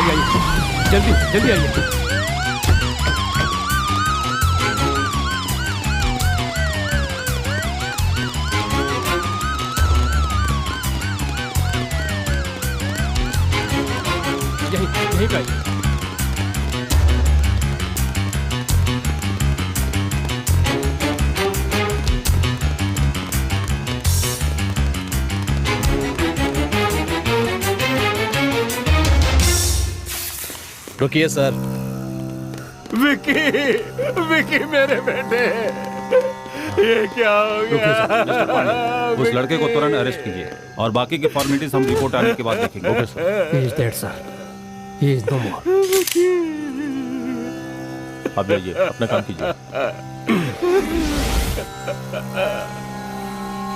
आइए आइए, जल्दी जल्दी आइए। यहीं पे आइए। रुकिए सर। विकी, विकी मेरे बेटे, ये क्या हो गया? उस लड़के को तुरंत अरेस्ट कीजिए और बाकी के फॉर्मेलिटीज हम रिपोर्ट आने के बाद देखेंगे। Okay sir. He is dead, sir. He is no more. आप जाइए, अपना काम कीजिए।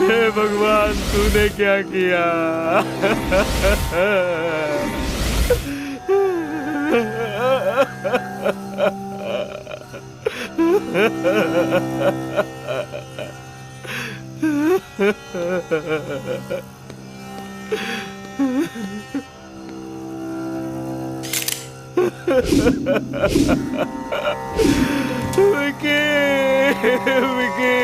हे भगवान, तूने क्या किया? विकी, विकी।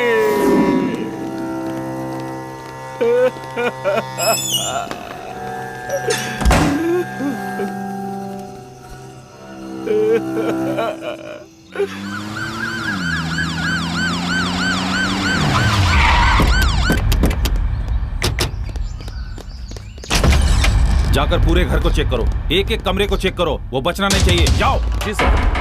जाकर पूरे घर को चेक करो, एक एक कमरे को चेक करो, वो बचना नहीं चाहिए। जाओ। जी सर।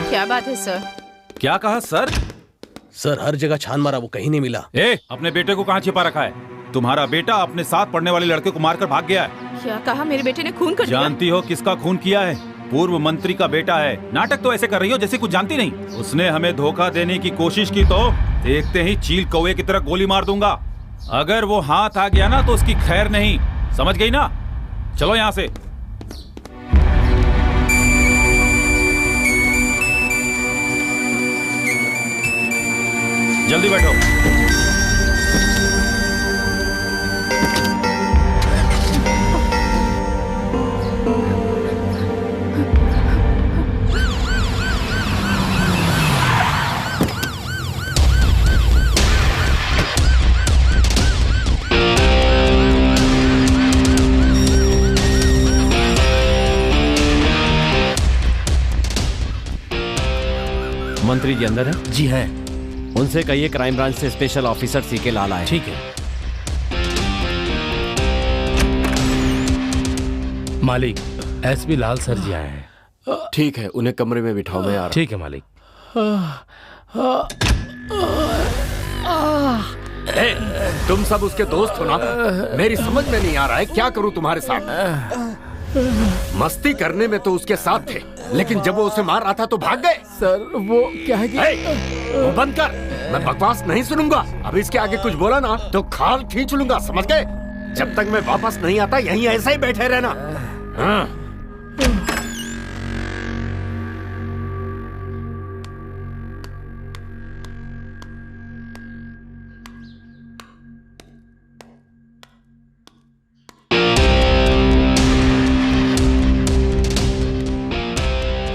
क्या बात है सर? क्या कहा सर? सर हर जगह छान मारा, वो कहीं नहीं मिला। अपने बेटे को कहाँ छिपा रखा है? तुम्हारा बेटा अपने साथ पढ़ने वाले लड़के को मारकर भाग गया है। क्या कहा? मेरे बेटे ने खून कर दिया? जानती हो किसका खून किया है? पूर्व मंत्री का बेटा है। नाटक तो ऐसे कर रही हो जैसे कुछ जानती नहीं। उसने हमें धोखा देने की कोशिश की तो देखते ही चील कौवे की तरह गोली मार दूंगा। अगर वो हाथ आ गया ना तो उसकी खैर नहीं, समझ गई ना? चलो यहाँ से। जल्दी बैठो। मंत्री जी अंदर है? जी हैं। उनसे कहिए क्राइम ब्रांच से स्पेशल ऑफिसर सीके लाल आए। ठीक है। मालिक, एसपी लाल सर जी आए हैं। ठीक है, उन्हें कमरे में बिठाओ, मैं आ रहा हूं। ठीक है मालिक। तुम सब उसके दोस्त हो ना? मेरी समझ में नहीं आ रहा है क्या करूं तुम्हारे साथ। मस्ती करने में तो उसके साथ थे, लेकिन जब वो उसे मार रहा था तो भाग गए। सर वो क्या है कि वो बंद कर, मैं बकवास नहीं सुनूंगा। अब इसके आगे कुछ बोला ना तो खाल खींच लूंगा, समझ गए? जब तक मैं वापस नहीं आता यहीं ऐसा ही बैठे रहना। हाँ।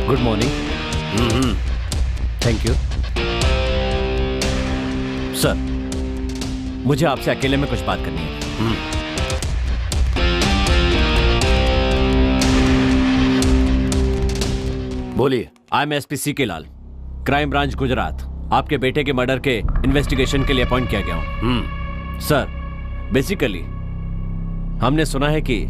Good morning. Thank you sir. मुझे आपसे अकेले में कुछ बात करनी है। बोलिए। I am SP CK Lal, crime branch Gujarat. आपके बेटे के मर्डर के इन्वेस्टिगेशन के लिए अपॉइंट किया गया हूं। सर बेसिकली हमने सुना है कि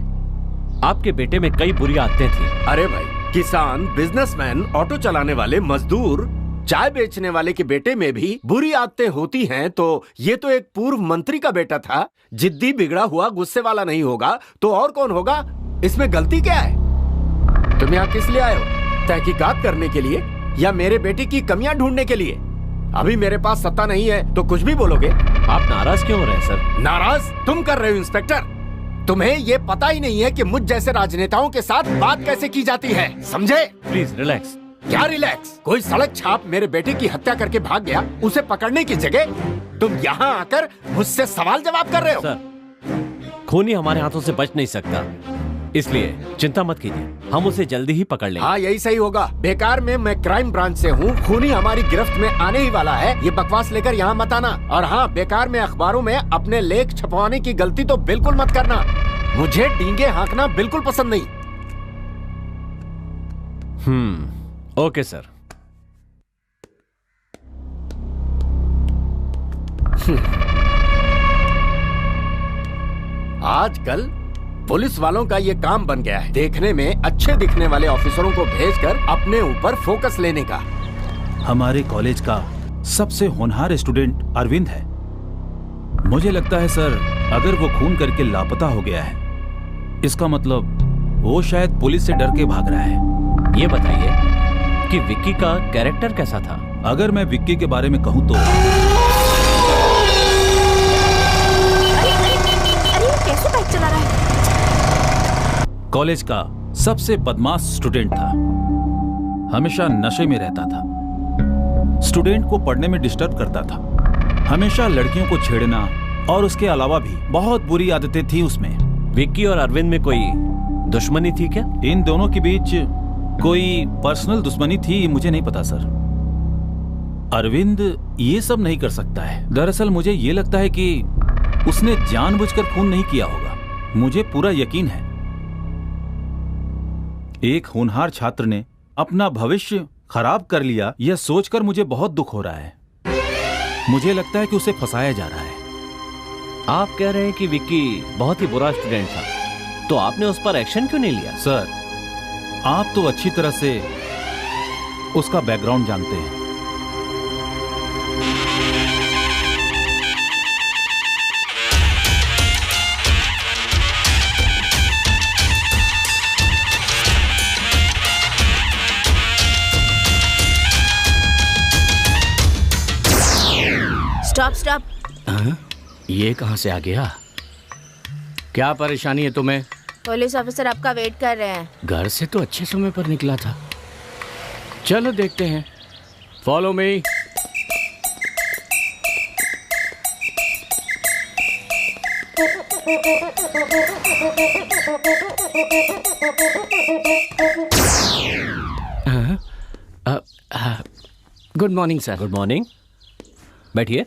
आपके बेटे में कई बुरी आदतें थी। अरे भाई, किसान, बिजनेसमैन, ऑटो चलाने वाले, मजदूर, चाय बेचने वाले के बेटे में भी बुरी आदतें होती हैं, तो ये तो एक पूर्व मंत्री का बेटा था। जिद्दी, बिगड़ा हुआ, गुस्से वाला नहीं होगा तो और कौन होगा? इसमें गलती क्या है? तुम यहाँ किस लिए आए हो? तहकीकात करने के लिए या मेरे बेटे की कमियां ढूंढने के लिए? अभी मेरे पास सत्ता नहीं है तो कुछ भी बोलोगे। आप नाराज क्यों हो रहे हैं सर? नाराज तुम कर रहे हो इंस्पेक्टर। तुम्हें ये पता ही नहीं है कि मुझ जैसे राजनेताओं के साथ बात कैसे की जाती है, समझे? Please relax. क्या रिलैक्स? कोई सड़क छाप मेरे बेटे की हत्या करके भाग गया, उसे पकड़ने की जगह तुम यहाँ आकर मुझसे सवाल जवाब कर रहे हो। सर, खूनी हमारे हाथों से बच नहीं सकता, इसलिए चिंता मत कीजिए, हम उसे जल्दी ही पकड़ लेंगे। हाँ यही सही होगा। बेकार में मैं क्राइम ब्रांच से हूँ, खूनी हमारी गिरफ्त में आने ही वाला है, ये बकवास लेकर यहाँ मत आना। और हाँ, बेकार में अखबारों में अपने लेख छपवाने की गलती तो बिल्कुल मत करना। मुझे डींगे हाँकना बिल्कुल पसंद नहीं। Okay sir. आजकल पुलिस वालों का ये काम बन गया है, देखने में अच्छे दिखने वाले ऑफिसरों को भेजकर अपने ऊपर फोकस लेने का। हमारे कॉलेज का सबसे होनहार स्टूडेंट अरविंद है। मुझे लगता है सर, अगर वो खून करके लापता हो गया है, इसका मतलब वो शायद पुलिस से डर के भाग रहा है। ये बताइए कि विक्की का कैरेक्टर कैसा था? अगर मैं विक्की के बारे में कहूँ तो कैसे बाइक चला रहा है? कॉलेज का सबसे बदमाश स्टूडेंट था, हमेशा नशे में रहता था, स्टूडेंट को पढ़ने में डिस्टर्ब करता था, हमेशा लड़कियों को छेड़ना और उसके अलावा भी बहुत बुरी आदतें थी उसमें। विक्की और अरविंद में कोई दुश्मनी थी क्या? इन दोनों के बीच कोई पर्सनल दुश्मनी थी मुझे नहीं पता सर। अरविंद ये सब नहीं कर सकता है। दरअसल मुझे ये लगता है कि उसने जानबूझकर खून नहीं किया होगा, मुझे पूरा यकीन है। एक होनहार छात्र ने अपना भविष्य खराब कर लिया, यह सोचकर मुझे बहुत दुख हो रहा है। मुझे लगता है कि उसे फंसाया जा रहा है। आप कह रहे हैं कि विक्की बहुत ही बुरा स्टूडेंट था, तो आपने उस पर एक्शन क्यों नहीं लिया? सर, आप तो अच्छी तरह से उसका बैकग्राउंड जानते हैं। Stop stop. ये कहाँ से आ गया? क्या परेशानी है तुम्हें? पुलिस ऑफिसर आपका वेट कर रहे हैं। घर से तो अच्छे समय पर निकला था। चलो देखते हैं। Follow me. Good morning sir. Good morning, बैठिए।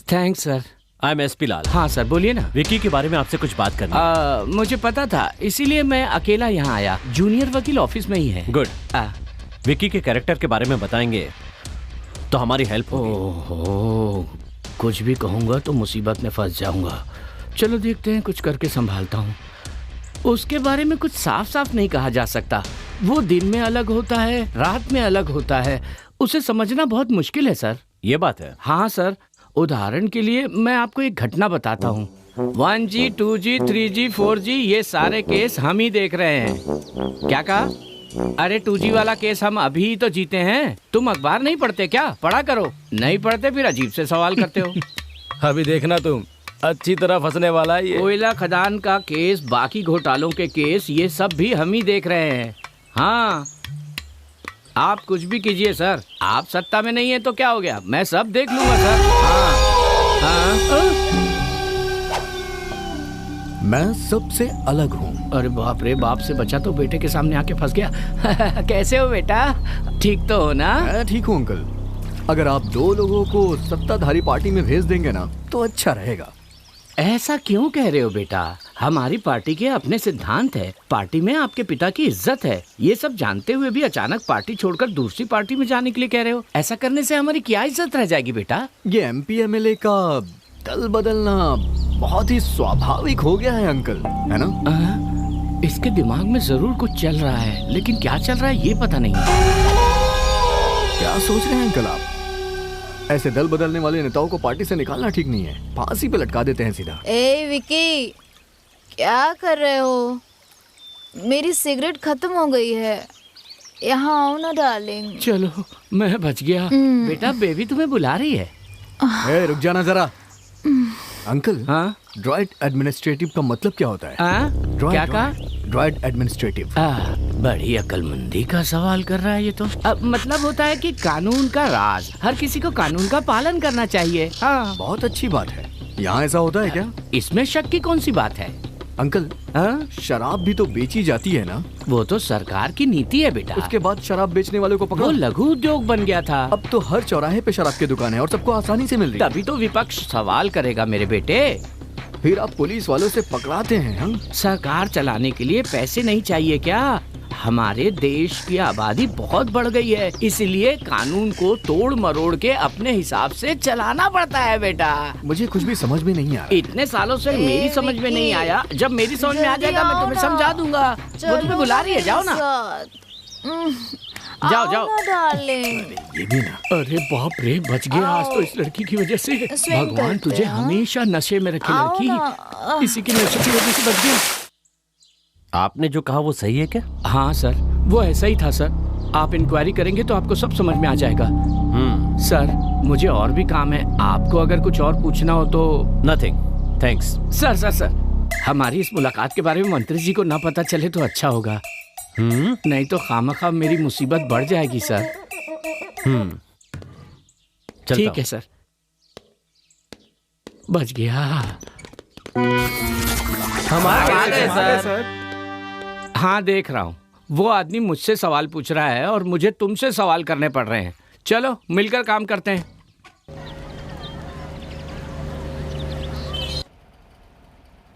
Thanks sir. I am SP Lal. हाँ सर, बोलिए ना। विक्की के बारे में आपसे कुछ बात करनी है। मुझे पता था, इसीलिए मैं अकेला यहाँ आया। जूनियर वकील ऑफिस में ही है। गुड। विक्की के कैरेक्टर के बारे में बताएंगे तो हमारी हेल्प होगी। ओहो, कुछ भी कहूँगा तो मुसीबत में फंस जाऊंगा। चलो देखते हैं, कुछ करके संभालता हूँ। उसके बारे में कुछ साफ साफ नहीं कहा जा सकता। वो दिन में अलग होता है, रात में अलग होता है, उसे समझना बहुत मुश्किल है सर। ये बात है। हाँ सर, उदाहरण के लिए मैं आपको एक घटना बताता हूँ। 1G, 2G, 3G, 4G ये सारे केस हम ही देख रहे हैं। क्या कहा? अरे 2G वाला केस हम अभी ही तो जीते हैं। तुम अखबार नहीं पढ़ते क्या? पढ़ा करो। नहीं पढ़ते फिर अजीब से सवाल करते हो। अभी देखना तुम, अच्छी तरह फंसने वाला है ये। कोयला खदान का केस, बाकी घोटालों के केस, ये सब भी हम ही देख रहे हैं। हाँ, आप कुछ भी कीजिए सर, आप सत्ता में नहीं है तो क्या हो गया, मैं सब देख लूंगा सर। हाँ, हाँ। मैं सबसे अलग हूँ। अरे बाप रे, बाप से बचा तो बेटे के सामने आके फंस गया। कैसे हो बेटा? ठीक तो हो ना? मैं ठीक हूँ अंकल। अगर आप 2 लोगों को सत्ताधारी पार्टी में भेज देंगे ना तो अच्छा रहेगा। ऐसा क्यों कह रहे हो बेटा? हमारी पार्टी के अपने सिद्धांत है, पार्टी में आपके पिता की इज्जत है। ये सब जानते हुए भी अचानक पार्टी छोड़कर दूसरी पार्टी में जाने के लिए कह रहे हो। ऐसा करने से हमारी क्या इज्जत रह जाएगी बेटा? ये MP MLA का दल बदलना बहुत ही स्वाभाविक हो गया है अंकल, है ना? इसके दिमाग में जरूर कुछ चल रहा है, लेकिन क्या चल रहा है ये पता नहीं। क्या सोच रहे हैं अंकल आप? ऐसे दल बदलने वाले नेताओं को पार्टी से निकालना ठीक नहीं है, फांसी पे लटका देते हैं सीधा। ए विकी, क्या कर रहे हो? मेरी सिगरेट खत्म हो गई है। यहाँ आओ ना डार्लिंग। चलो मैं बच गया। बेटा बेबी तुम्हें बुला रही है। ए, रुक जाना जरा। अंकल, हाँ ड्राइड एडमिनिस्ट्रेटिव का मतलब क्या होता है? क्या कहा? Dried administrative. बड़ी अक्लमंदी का सवाल कर रहा है ये तो। मतलब होता है कि कानून का राज, हर किसी को कानून का पालन करना चाहिए। हाँ बहुत अच्छी बात है। यहाँ ऐसा होता है क्या? इसमें शक की कौन सी बात है? अंकल, शराब भी तो बेची जाती है ना? वो तो सरकार की नीति है बेटा। उसके बाद शराब बेचने वालों को पकड़ो। वो लघु उद्योग बन गया था। अब तो हर चौराहे पे शराब की दुकान है और सबको आसानी से मिल रही है। तभी तो विपक्ष सवाल करेगा मेरे बेटे। फिर आप पुलिस वालों से पकड़ाते हैं। हम सरकार चलाने के लिए पैसे नहीं चाहिए क्या? हमारे देश की आबादी बहुत बढ़ गई है, इसलिए कानून को तोड़ मरोड़ के अपने हिसाब से चलाना पड़ता है बेटा। मुझे कुछ भी समझ में नहीं आ रहा। इतने सालों से मेरी समझ में नहीं आया, जब मेरी समझ में आ जाएगा मैं तुम्हें समझा दूंगा। वो तुम्हें बुला रही है, जाओ ना। जाओ जाओ डार्लिंग। ये भी ना। अरे बाप रे, बच गया आज तो इस लड़की की वजह से। भगवान तुझे हमेशा नशे में रखे लड़की, इसी की नशे की वजह से बच गया। आपने जो कहा वो सही है क्या? हाँ सर, वो ऐसा ही था सर। आप इंक्वायरी करेंगे तो आपको सब समझ में आ जाएगा। सर मुझे और भी काम है, आपको अगर कुछ और पूछना हो तो। Nothing, thanks. Sir sir sir, हमारी इस मुलाकात के बारे में मंत्री जी को ना पता चले तो अच्छा होगा। नहीं तो खामखा मेरी मुसीबत बढ़ जाएगी सर। ठीक है सर, बच गया। हम आ गए सर। हाँ देख रहा हूँ, वो आदमी मुझसे सवाल पूछ रहा है और मुझे तुमसे सवाल करने पड़ रहे हैं। चलो मिलकर काम करते हैं।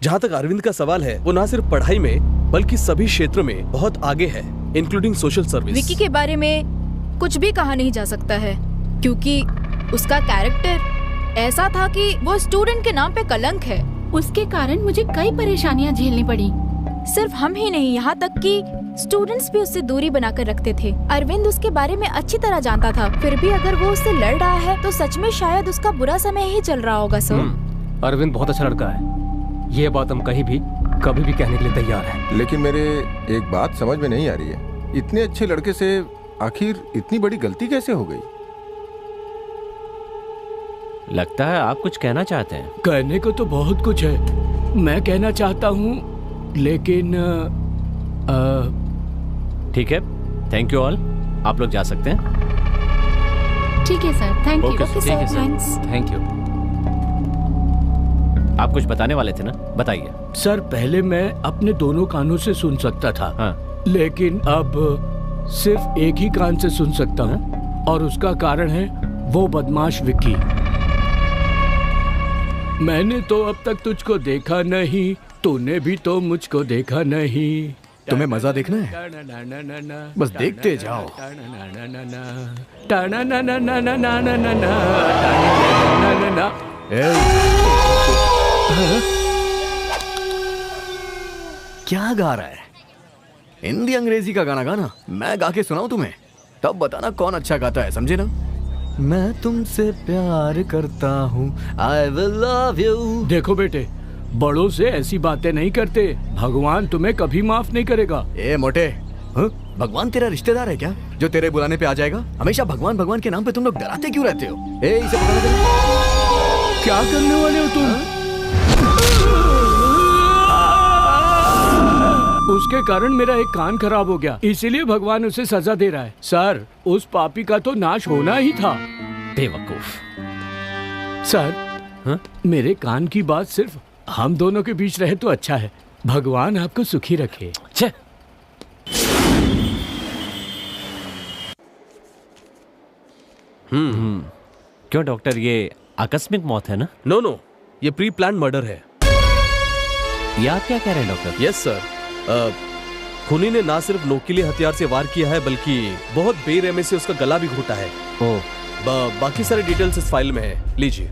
जहाँ तक अरविंद का सवाल है, वो ना सिर्फ पढ़ाई में बल्कि सभी क्षेत्रों में बहुत आगे है, इंक्लूडिंग सोशल सर्विस। विकी के बारे में कुछ भी कहा नहीं जा सकता है, क्योंकि उसका कैरेक्टर ऐसा था कि वो स्टूडेंट के नाम पे कलंक है। उसके कारण मुझे कई परेशानियां झेलनी पड़ी। सिर्फ हम ही नहीं, यहाँ तक कि स्टूडेंट्स भी उससे दूरी बनाकर रखते थे। अरविंद उसके बारे में अच्छी तरह जानता था, फिर भी अगर वो उससे लड़ रहा है तो सच में शायद उसका बुरा समय ही चल रहा होगा। सर अरविंद बहुत अच्छा लड़का है, ये बात हम कहीं भी कभी भी कहने के लिए तैयार हैं। लेकिन मेरे एक बात समझ में नहीं आ रही है, इतने अच्छे लड़के से आखिर इतनी बड़ी गलती कैसे हो गई? लगता है आप कुछ कहना चाहते हैं। कहने को तो बहुत कुछ है, मैं कहना चाहता हूँ, लेकिन ठीक है, थैंक यू ऑल, आप लोग जा सकते हैं। ठीक है सर, थैंक यू। ठीक है सर, थैंक यू। आप कुछ बताने वाले थे ना, बताइए। सर पहले मैं अपने दोनों कानों से सुन सकता था। हाँ। लेकिन अब सिर्फ एक ही कान से सुन सकता हूँ, और उसका कारण है वो बदमाश विक्की। मैंने तो अब तक तुझको देखा नहीं, तूने भी तो मुझको देखा नहीं। तुम्हें मजा देखना है, बस देखते जाओ। क्या गा रहा है? हिंदी अंग्रेजी का गाना गाना, मैं गा के सुनाऊं तुम्हें, तब बताना कौन अच्छा गाता है, समझे ना? मैं तुमसे प्यार करता हूँ, I will love you। देखो बेटे, बड़ों से ऐसी बातें नहीं करते, भगवान तुम्हें कभी माफ नहीं करेगा। ए मोटे, भगवान तेरा रिश्तेदार है क्या जो तेरे बुलाने पे आ जाएगा? हमेशा भगवान भगवान के नाम पे तुम लोग डराते क्यों रहते हो? ए, इसे पकड़ ले। क्या करने वाले हो तुम? उसके कारण मेरा एक कान खराब हो गया, इसीलिए भगवान उसे सजा दे रहा है। सर उस पापी का तो नाश होना ही था। बेवकूफ। सर मेरे कान की बात सिर्फ हम दोनों के बीच रहे तो अच्छा है। भगवान आपको सुखी रखे। छे। क्यों डॉक्टर, ये आकस्मिक मौत है ना? नो, ये प्री प्लान मर्डर है। ये आप क्या कह रहे हैं डॉक्टर? यस सर, खूनी ने ना सिर्फ नोकीले हथियार से वार किया है, बल्कि बहुत बेरहमी से उसका गला भी घोटा है। बाकी सारे डिटेल्स इस फाइल में है, लीजिए।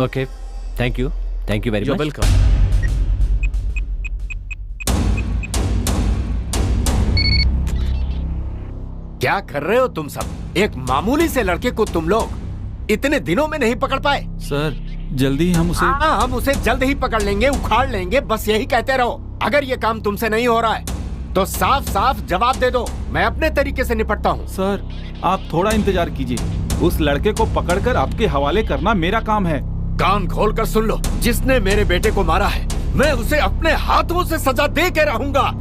Okay, thank you very much. Welcome. क्या कर रहे हो तुम सब? एक मामूली से लड़के को तुम लोग इतने दिनों में नहीं पकड़ पाए? सर जल्दी हम उसे हाँ, हम उसे जल्द ही पकड़ लेंगे, उखाड़ लेंगे, बस यही कहते रहो। अगर ये काम तुमसे नहीं हो रहा है तो साफ साफ जवाब दे दो, मैं अपने तरीके से निपटता हूँ। सर आप थोड़ा इंतजार कीजिए, उस लड़के को पकड़कर आपके हवाले करना मेरा काम है। कान खोलकर सुन लो, जिसने मेरे बेटे को मारा है मैं उसे अपने हाथों से सजा दे के रहूंगा।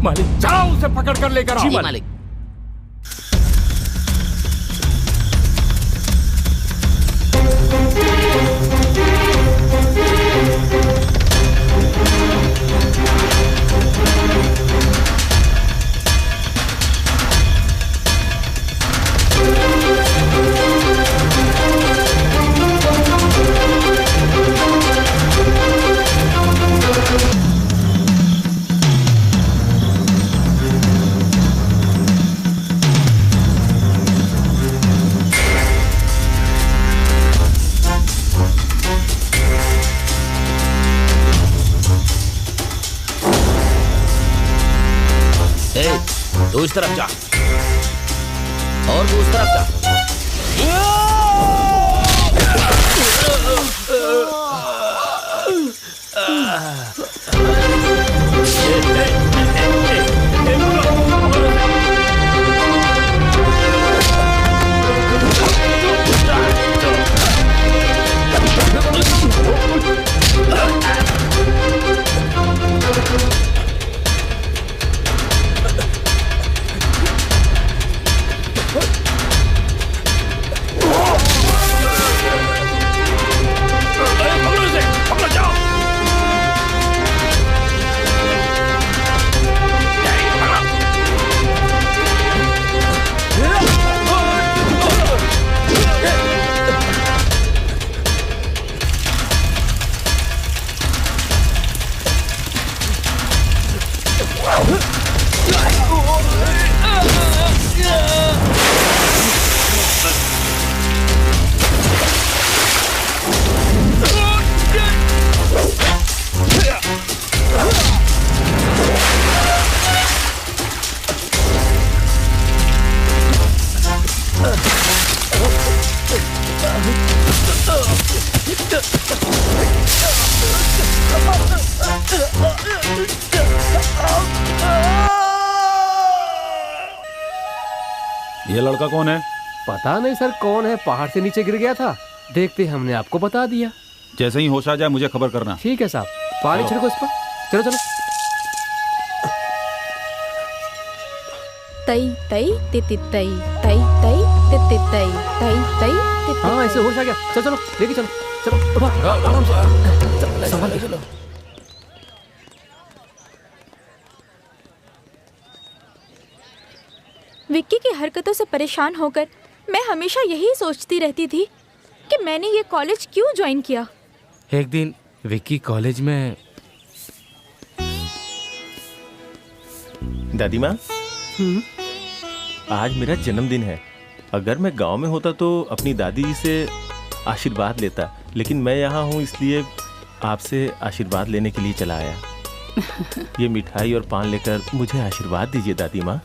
मालिक, जाओ उसे पकड़ कर लेकर आओ। जी मालिक। तू इस तरफ जा और तू उस तरफ जा। ये लड़का कौन है? पता नहीं सर कौन है, पहाड़ से नीचे गिर गया था, देखते हमने आपको बता दिया। जैसे ही होश आ जाए मुझे खबर करना। ठीक है साहब, पानी छिड़को इस पर। चलो चलो। तई तई तिति तई तई तई तिति तई तई तई तिति। हाँ ऐसे होश आ गया। चलो चलो लेके चलो, चलो उठा, संभाल के चलो। विक्की की हरकतों से परेशान होकर मैं हमेशा यही सोचती रहती थी कि मैंने ये कॉलेज क्यों ज्वाइन किया। एक दिन विक्की कॉलेज में। दादी माँ, आज मेरा जन्मदिन है। अगर मैं गांव में होता तो अपनी दादी जी से आशीर्वाद लेता, लेकिन मैं यहाँ हूँ इसलिए आपसे आशीर्वाद लेने के लिए चला आया। ये मिठाई और पान लेकर मुझे आशीर्वाद दीजिए दादी माँ।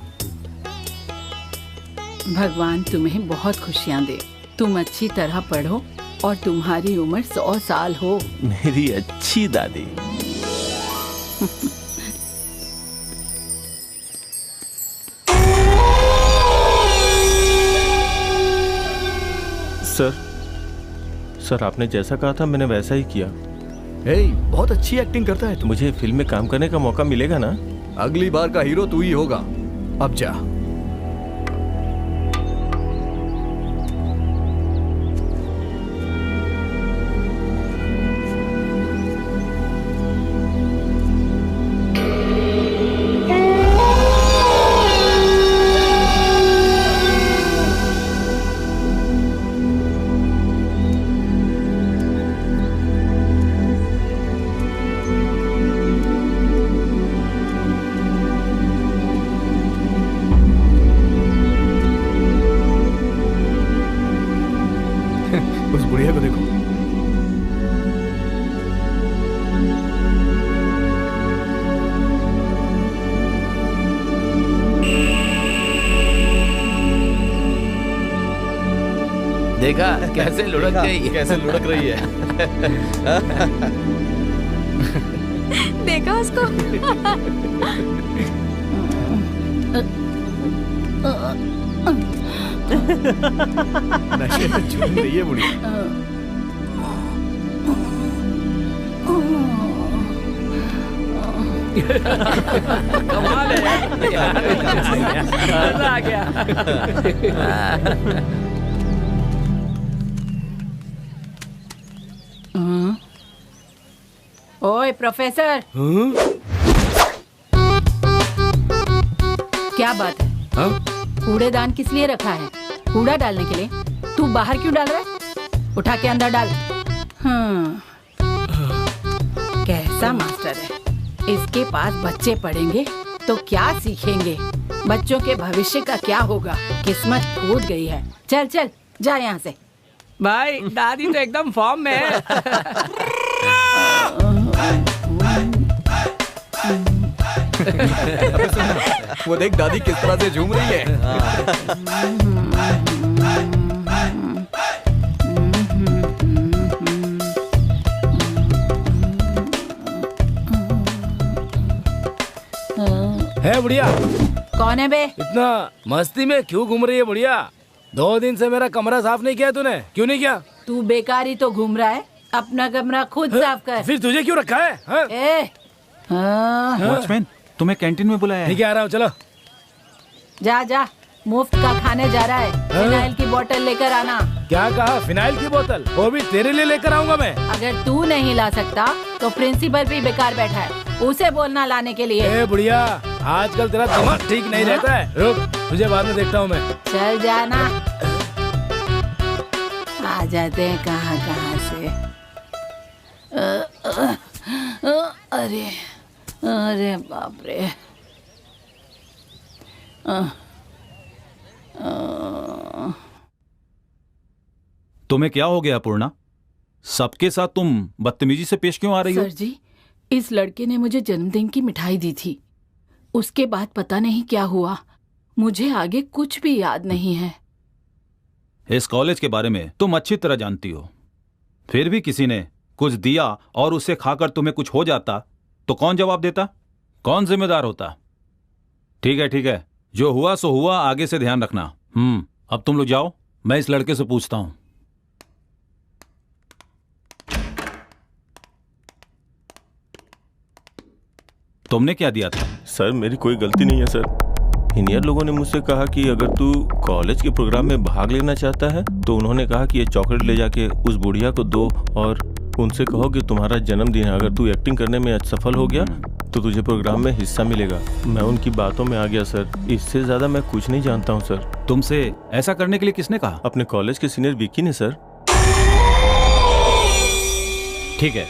भगवान तुम्हें बहुत खुशियाँ दे। तुम अच्छी तरह पढ़ो और तुम्हारी उम्र 100 साल हो। मेरी अच्छी दादी। सर आपने जैसा कहा था मैंने वैसा ही किया। बहुत अच्छी एक्टिंग करता है तू। मुझे फिल्म में काम करने का मौका मिलेगा ना? अगली बार का हीरो तू ही होगा। अब जा। देखा कैसे लुढ़क गई, कैसे लुढ़क रही है। देखा उसको। नशे में झूम रही है बुढ़िया। कमाल है यार, मजा आ गया। ओए प्रोफेसर, क्या बात है? कूड़ेदान किस लिए रखा है? कूड़ा डालने के लिए? तू बाहर क्यों डाल रहा है? उठा के अंदर डाल। कैसा मास्टर है, इसके पास बच्चे पढ़ेंगे तो क्या सीखेंगे? बच्चों के भविष्य का क्या होगा? किस्मत फूट गई है। चल चल जा यहाँ से। भाई दादी तो एकदम फॉर्म में है। वो देख दादी किस तरह से झूम रही है। है बुढ़िया? कौन है बे? इतना मस्ती में क्यों घूम रही है बुढ़िया? 2 दिन से मेरा कमरा साफ नहीं किया तूने, क्यों नहीं किया? तू बेकार ही तो घूम रहा है, अपना कमरा खुद साफ कर। फिर तुझे क्यों रखा है? वॉचमैन, तुम्हें कैंटीन में बुलाया है। ठीक है, आ रहा हूँ, चलो। जा जा, मुफ्त का खाने जा रहा है। फिनाइल की बोतल लेकर आना। क्या कहा? फिनाइल की बोतल? वो भी तेरे लिए लेकर आऊंगा मैं। अगर तू नहीं ला सकता तो प्रिंसिपल भी बेकार बैठा है, उसे बोलना लाने के लिए। ए बुढ़िया, आजकल तेरा दिमाग ठीक नहीं रहता है। रुक, तुझे बाद में देखता हूँ मैं। चल जाना। आ जाते हैं कहाँ कहाँ से। अरे अरे बाप रे। तुम्हें क्या हो गया पूर्णा? सबके साथ तुम बदतमीजी से पेश क्यों आ रही हो? सर जी, इस लड़के ने मुझे जन्मदिन की मिठाई दी थी, उसके बाद पता नहीं क्या हुआ। मुझे आगे कुछ भी याद नहीं है। इस कॉलेज के बारे में तुम अच्छी तरह जानती हो, फिर भी किसी ने कुछ दिया और उसे खाकर तुम्हें कुछ हो जाता तो कौन जवाब देता? कौन जिम्मेदार होता? ठीक है, जो हुआ सो हुआ, आगे से ध्यान रखना। अब तुम लोग जाओ, मैं इस लड़के से पूछता हूं। तुमने क्या दिया था? सर मेरी कोई गलती नहीं है सर। सीनियर लोगों ने मुझसे कहा कि अगर तू कॉलेज के प्रोग्राम में भाग लेना चाहता है तो उन्होंने कहा कि ये चॉकलेट ले जाके उस बुढ़िया को दो और उनसे कहो कि तुम्हारा जन्मदिन है, अगर तू एक्टिंग करने में सफल हो गया तो तुझे प्रोग्राम में हिस्सा मिलेगा। मैं उनकी बातों में आ गया सर, इससे ज्यादा मैं कुछ नहीं जानता हूँ सर। तुमसे ऐसा करने के लिए किसने कहा? अपने कॉलेज के सीनियर विक्की ने सर। ठीक है,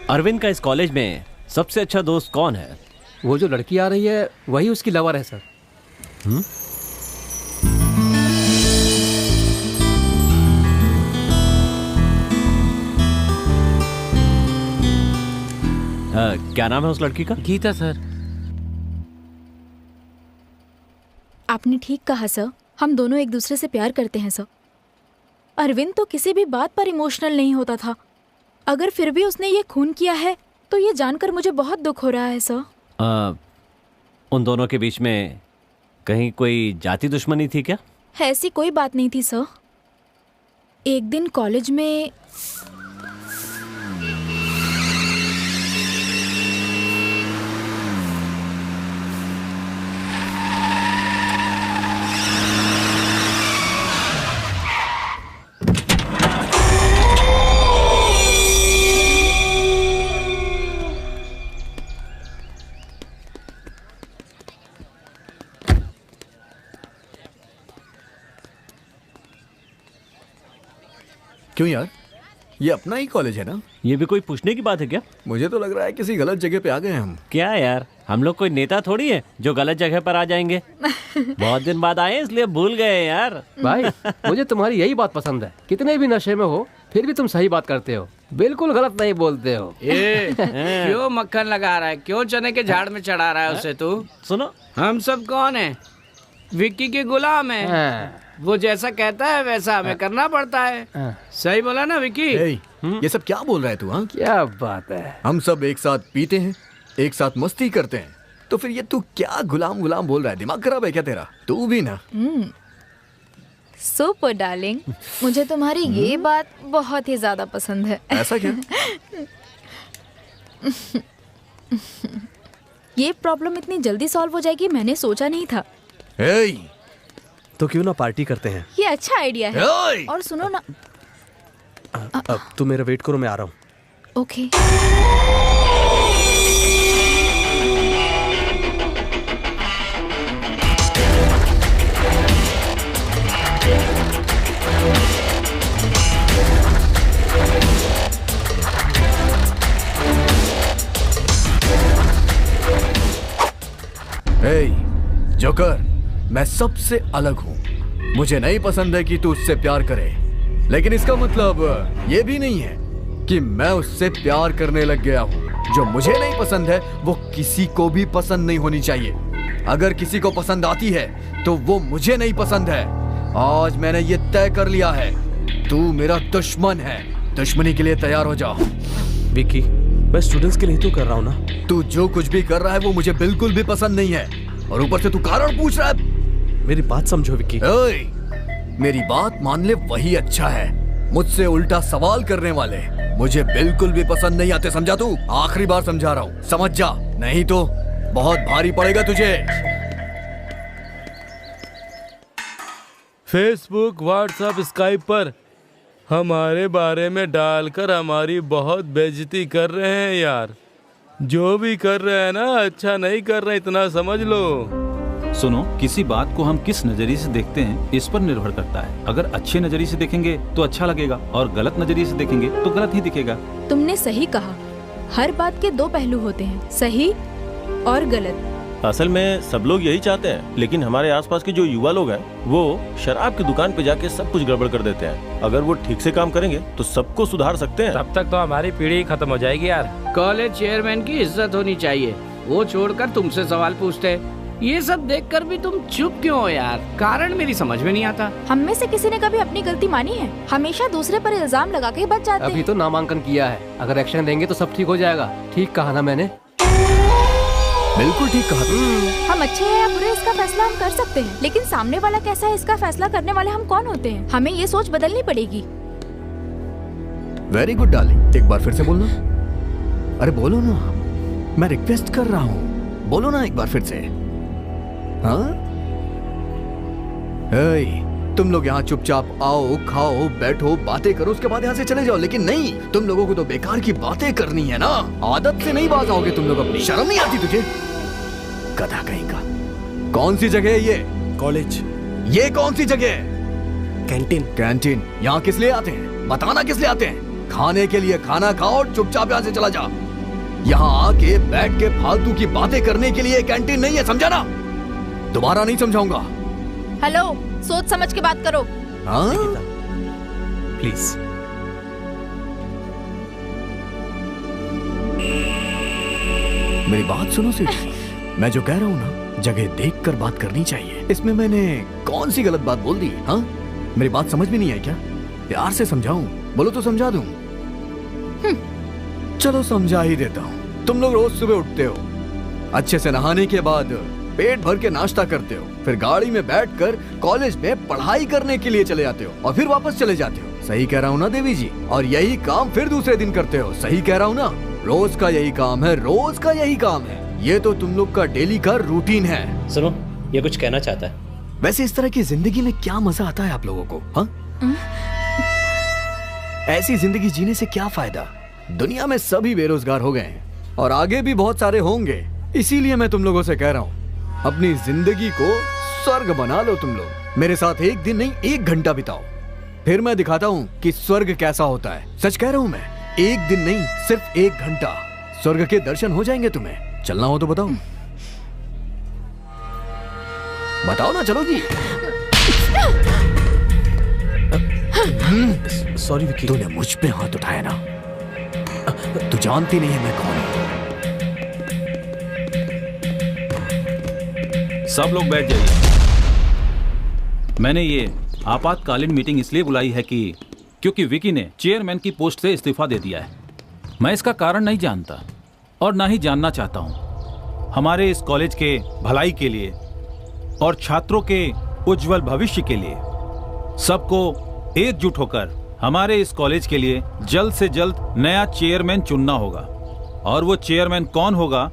अरविंद का इस कॉलेज में सबसे अच्छा दोस्त कौन है? वो जो लड़की आ रही है वही उसकी लवर है सर। क्या नाम है उस लड़की का? गीता सर। आपने ठीक कहा सर, हम दोनों एक दूसरे से प्यार करते हैं सर। अरविंद तो किसी भी बात पर इमोशनल नहीं होता था, अगर फिर भी उसने ये खून किया है तो ये जानकर मुझे बहुत दुख हो रहा है सर। उन दोनों के बीच में कहीं कोई जाति दुश्मनी थी क्या? ऐसी कोई बात नहीं थी सर। एक दिन कॉलेज में क्यों यार, ये अपना ही कॉलेज है ना? ये भी कोई पूछने की बात है क्या? मुझे तो लग रहा है किसी गलत जगह पे आ गए हम। क्या यार, हम लोग कोई नेता थोड़ी है जो गलत जगह पर आ जाएंगे। बहुत दिन बाद आए इसलिए भूल गए यार। भाई मुझे तुम्हारी यही बात पसंद है, कितने भी नशे में हो फिर भी तुम सही बात करते हो, बिल्कुल गलत नहीं बोलते हो। क्यों मक्खन लगा रहा है? क्यों चने के झाड़ में चढ़ा रहा है उसे? तू सुनो, हम सब कौन है? विक्की के गुलाम है। वो जैसा कहता है वैसा हमें करना पड़ता है। सही बोला ना विकी? ये सब क्या बोल रहा है तू? हाँ, क्या बात है। हम सब एक साथ पीते हैं, एक साथ मस्ती करते हैं, तो फिर ये तू क्या गुलाम गुलाम बोल रहा है? दिमाग खराब है क्या तेरा? तू भी ना। सुपर डार्लिंग, मुझे तुम्हारी ये बात बहुत ही ज्यादा पसंद है। ऐसा क्या? ये प्रॉब्लम इतनी जल्दी सॉल्व हो जाएगी मैंने सोचा नहीं था। तो क्यों ना पार्टी करते हैं? ये अच्छा आइडिया है। और सुनो ना, अब तू मेरा वेट करो, मैं आ रहा हूँ। ओके। जोकर, मैं सबसे अलग हूँ। मुझे नहीं पसंद है कि तू उससे प्यार करे, लेकिन इसका मतलब ये भी नहीं है कि मैं उससे प्यार करने लग गया हूँ। जो मुझे नहीं पसंद है वो किसी को भी पसंद नहीं होनी चाहिए। अगर किसी को पसंद आती है तो वो मुझे नहीं पसंद है। आज मैंने ये तय कर लिया है, तू मेरा दुश्मन है। दुश्मनी के लिए तैयार हो जा। विकी, मैं स्टूडेंट्स के लिए तो कर रहा हूँ ना। तू जो कुछ भी कर रहा है वो मुझे बिल्कुल भी पसंद नहीं है, और ऊपर से तू कारण पूछ रहा है। मेरी बात समझो विकी। मेरी बात मान ले वही अच्छा है। मुझसे उल्टा सवाल करने वाले मुझे बिल्कुल भी पसंद नहीं आते, समझा तू? आखिरी बार समझा रहा हूँ, समझ जा, नहीं तो बहुत भारी पड़ेगा तुझे। फेसबुक, व्हाट्सएप, स्काइप पर हमारे बारे में डालकर हमारी बहुत बेइज्जती कर रहे हैं यार। जो भी कर रहे हैं ना, अच्छा नहीं कर रहे, इतना समझ लो। सुनो, किसी बात को हम किस नजरिए से देखते हैं इस पर निर्भर करता है। अगर अच्छे नजरिए से देखेंगे तो अच्छा लगेगा, और गलत नजरिए से देखेंगे तो गलत ही दिखेगा। तुमने सही कहा, हर बात के दो पहलू होते हैं, सही और गलत। असल में सब लोग यही चाहते हैं, लेकिन हमारे आसपास के जो युवा लोग हैं वो शराब की दुकान पे जाके सब कुछ गड़बड़ कर देते हैं। अगर वो ठीक से काम करेंगे तो सबको सुधार सकते हैं। तब तक तो हमारी पीढ़ी खत्म हो जाएगी यार। कॉलेज चेयरमैन की इज्जत होनी चाहिए, वो छोड़कर तुमसे सवाल पूछते हैं। ये सब देखकर भी तुम चुप क्यों हो यार? कारण मेरी समझ में नहीं आता। हम में से किसी ने कभी अपनी गलती मानी है? हमेशा दूसरे पर इल्जाम लगा के बच जाते हैं। अभी तो नामांकन किया है, अगर एक्शन लेंगे तो सब ठीक हो जाएगा। ठीक कहा ना मैंने? बिल्कुल ठीक कहा। हम अच्छे हैं या बुरे इसका फैसला हम कर सकते हैं, लेकिन सामने वाला कैसा है इसका फैसला करने वाले हम कौन होते हैं? हमें ये सोच बदलनी पड़ेगी। वेरी गुड डार्लिंग, एक बार फिर से बोलना। अरे बोलो ना, मैं रिक्वेस्ट कर रहा हूँ, बोलो ना एक बार फिर से। हाँ? तुम लोग यहाँ चुपचाप आओ, खाओ, बैठो, बातें करो, उसके बाद यहाँ से चले जाओ। लेकिन नहीं, तुम लोगों को तो बेकार की बातें करनी है ना। आदत से नहीं बाज आओगे तुम लोग अपनी। शर्म नहीं आती तुझे? गधा कहीं का। कौन सी जगह है ये? कॉलेज। ये कौन सी जगह है? कैंटीन। कैंटीन यहाँ किस लिए आते हैं? बताना किस लिए आते हैं? खाने के लिए। खाना खाओ और चुपचाप यहाँ से चला जा। यहाँ आके बैठ के फालतू की बातें करने के लिए कैंटीन नहीं है, समझा ना? दोबारा नहीं समझाऊंगा। हेलो, सोच समझ के बात करो। हाँ? प्लीज। मेरी बात सुनो सीधी। मैं जो कह रहा हूँ ना, जगह देखकर बात करनी चाहिए। इसमें मैंने कौन सी गलत बात बोल दी? हाँ, मेरी बात समझ में नहीं आई क्या? प्यार से समझाऊं? बोलो तो समझा दूं। चलो समझा ही देता हूँ। तुम लोग रोज सुबह उठते हो, अच्छे से नहाने के बाद पेट भर के नाश्ता करते हो, फिर गाड़ी में बैठकर कॉलेज में पढ़ाई करने के लिए चले जाते हो और फिर वापस चले जाते हो। सही कह रहा हूँ ना देवी जी? और यही काम फिर दूसरे दिन करते हो। सही कह रहा हूँ ना? रोज का यही काम है, रोज का यही काम है। ये तो तुम लोग का डेली का रूटीन है। सुनो, ये कुछ कहना चाहता है। वैसे इस तरह की जिंदगी में क्या मजा आता है आप लोगों को? हाँ? ऐसी जिंदगी जीने से क्या फायदा? दुनिया में सभी बेरोजगार हो गए हैं और आगे भी बहुत सारे होंगे। इसीलिए मैं तुम लोगों से कह रहा हूँ, अपनी जिंदगी को स्वर्ग बना लो। तुम लोग मेरे साथ एक दिन नहीं, 1 घंटा बिताओ, फिर मैं दिखाता हूँ कि स्वर्ग कैसा होता है। सच कह रहा हूँ मैं, 1 दिन नहीं, सिर्फ 1 घंटा। स्वर्ग के दर्शन हो जाएंगे तुम्हें। चलना हो तो बताओ। बताओ ना, चलो जी। सॉरी विकी। तूने मुझ पे हाथ उठाया ना, तू जानती नहीं है मैं कौन हूं। सब लोग बैठ जाइए। मैंने ये आपातकालीन मीटिंग इसलिए बुलाई है कि क्योंकि विकी ने चेयरमैन की पोस्ट से इस्तीफा दे दिया है। मैं इसका कारण नहीं जानता और ना ही जानना चाहता हूं। हमारे इस कॉलेज के भलाई के लिए और छात्रों के उज्जवल भविष्य के लिए सबको एकजुट होकर हमारे इस कॉलेज के लिए जल्द से जल्द नया चेयरमैन चुनना होगा। और वो चेयरमैन कौन होगा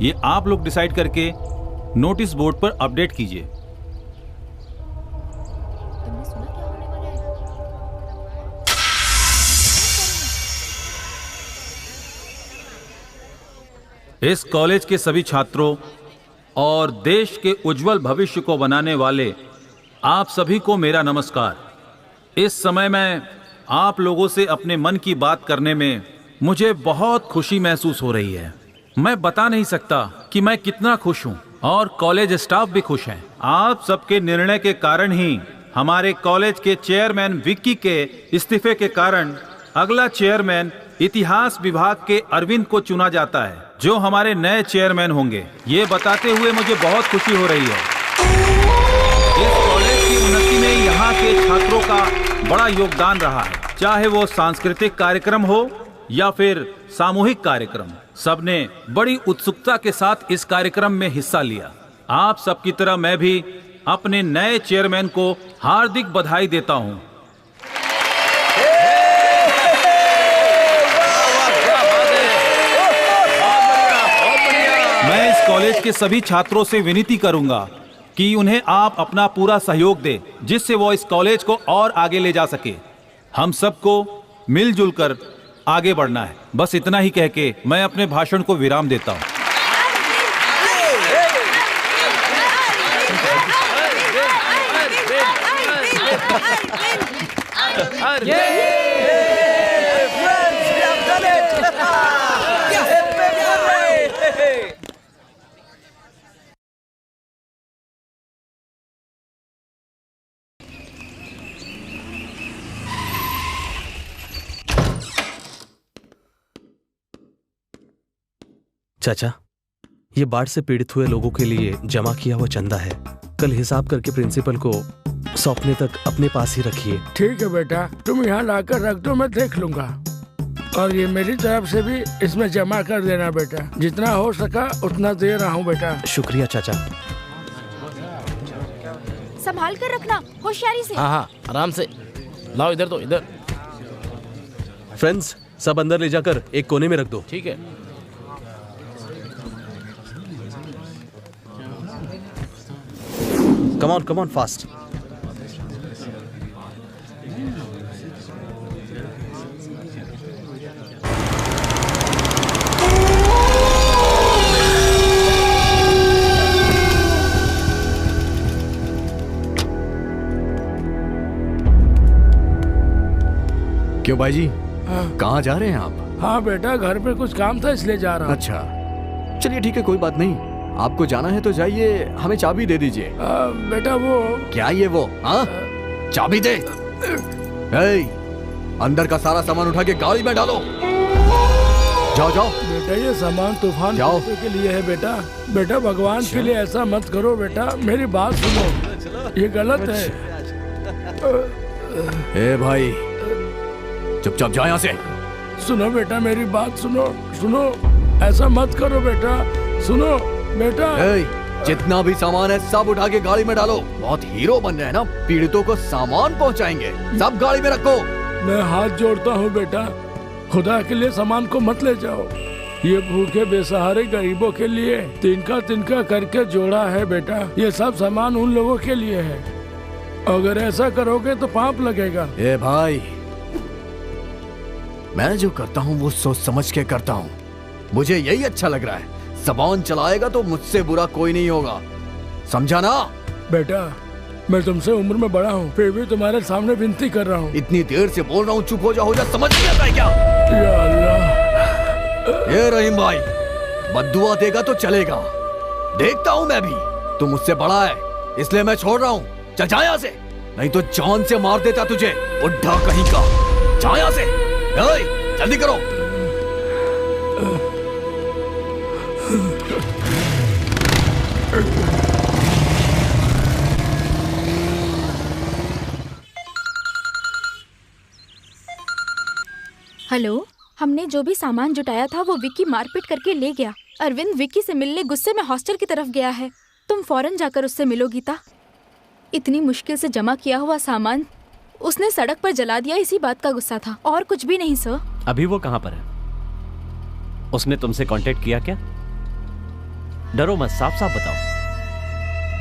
ये आप लोग डिसाइड करके नोटिस बोर्ड पर अपडेट कीजिए। इस कॉलेज के सभी छात्रों और देश के उज्जवल भविष्य को बनाने वाले आप सभी को मेरा नमस्कार। इस समय मैं आप लोगों से अपने मन की बात करने में मुझे बहुत खुशी महसूस हो रही है। मैं बता नहीं सकता कि मैं कितना खुश हूं और कॉलेज स्टाफ भी खुश है। आप सबके निर्णय के कारण ही हमारे कॉलेज के चेयरमैन विक्की के इस्तीफे के कारण अगला चेयरमैन इतिहास विभाग के अरविंद को चुना जाता है, जो हमारे नए चेयरमैन होंगे। ये बताते हुए मुझे बहुत खुशी हो रही है। इस कॉलेज की उन्नति में यहाँ के छात्रों का बड़ा योगदान रहा है, चाहे वो सांस्कृतिक कार्यक्रम हो या फिर सामूहिक कार्यक्रम। सबने बड़ी उत्सुकता के साथ इस कार्यक्रम में हिस्सा लिया। आप सबकी तरह मैं भी अपने नए चेयरमैन को हार्दिक बधाई देता हूँ। मैं इस कॉलेज के सभी छात्रों से विनती करूंगा कि उन्हें आप अपना पूरा सहयोग दें, जिससे वो इस कॉलेज को और आगे ले जा सके। हम सबको मिलजुल कर आगे बढ़ना है। बस इतना ही कह के मैं अपने भाषण को विराम देता हूं। चाचा, ये बाढ़ से पीड़ित हुए लोगों के लिए जमा किया हुआ चंदा है। कल हिसाब करके प्रिंसिपल को सौंपने तक अपने पास ही रखिए। ठीक है बेटा, तुम यहाँ लाकर रख दो, मैं देख लूंगा। और ये मेरी तरफ से भी इसमें जमा कर देना बेटा। जितना हो सका उतना दे रहा हूँ बेटा। शुक्रिया चाचा। संभाल कर रखना, होशियारी से। हाँ हाँ, आराम से लाओ। इधर तो इधर। फ्रेंड्स, सब अंदर ले जाकर एक कोने में रख दो। ठीक है। Come on, fast. क्यों भाई जी, कहाँ जा रहे हैं आप? हाँ बेटा, घर पे कुछ काम था इसलिए जा रहा हूँ। अच्छा, चलिए ठीक है, कोई बात नहीं। आपको जाना है तो जाइए, हमें चाबी दे दीजिए। बेटा वो क्या ये वो? हाँ, चाबी दे। अंदर का सारा सामान उठा के गाड़ी में डालो। जाओ जाओ। बेटा ये सामान तूफान के लिए है बेटा। बेटा भगवान के लिए ऐसा मत करो बेटा, मेरी बात सुनो, ये गलत है। ए भाई, चुपचाप जाओ यहाँ से। सुनो बेटा, मेरी बात सुनो। सुनो, ऐसा मत करो बेटा, सुनो बेटा। जितना भी सामान है सब उठा के गाड़ी में डालो। बहुत हीरो बन रहे हैं ना, पीड़ितों को सामान पहुंचाएंगे। सब गाड़ी में रखो। मैं हाथ जोड़ता हूँ बेटा, खुदा के लिए सामान को मत ले जाओ। ये भूखे बेसहारे गरीबों के लिए तिनका तिनका करके जोड़ा है बेटा। ये सब सामान उन लोगों के लिए है। अगर ऐसा करोगे तो पाप लगेगा। ए भाई, मैं जो करता हूँ वो सोच समझ के करता हूँ। मुझे यही अच्छा लग रहा है। ज़बान चलाएगा तो मुझसे बुरा कोई नहीं होगा, समझा ना? बेटा, मैं तुमसे उम्र में बड़ा हूँ, फिर भी तुम्हारे सामने विनती कर रहा हूँ। इतनी देर से बोल रहा हूँ, चुप हो जा, समझ नहीं आता है क्या? या अल्लाह। ये रहीम भाई, बद्दुआ देगा तो चलेगा, देखता हूँ मैं भी। तू मुझसे बड़ा है इसलिए मैं छोड़ रहा हूँ। चल जा यहाँ से, नहीं तो जान से मार देता तुझे, बुढ़ा कहीं का। जा यहाँ से, जल्दी करो। हेलो, हमने जो भी सामान जुटाया था वो विक्की मारपीट करके ले गया। अरविंद विक्की से मिलने गुस्से में हॉस्टल की तरफ गया है। तुम फौरन जाकर उससे मिलो गीता। इतनी मुश्किल से जमा किया हुआ सामान उसने सड़क पर जला दिया, इसी बात का गुस्सा था और कुछ भी नहीं सर। अभी वो कहाँ पर है? उसने तुमसे कांटेक्ट किया क्या? डरो मत, साफ साफ बताओ।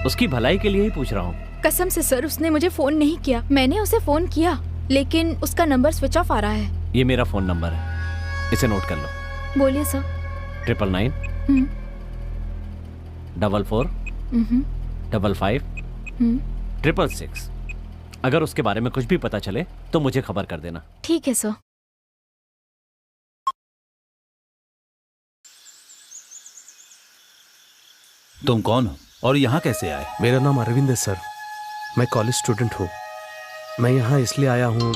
उसकी भलाई के लिए ही पूछ रहा हूँ। कसम से सर, उसने मुझे फोन नहीं किया। मैंने उसे फोन किया लेकिन उसका नंबर स्विच ऑफ आ रहा है। ये मेरा फोन नंबर है, इसे नोट कर लो। बोलिए सर। 999 44 55 666। अगर उसके बारे में कुछ भी पता चले तो मुझे खबर कर देना। ठीक है सर। तुम कौन हो और यहाँ कैसे आए? मेरा नाम अरविंद है सर, मैं कॉलेज स्टूडेंट हूँ। मैं यहाँ इसलिए आया हूँ,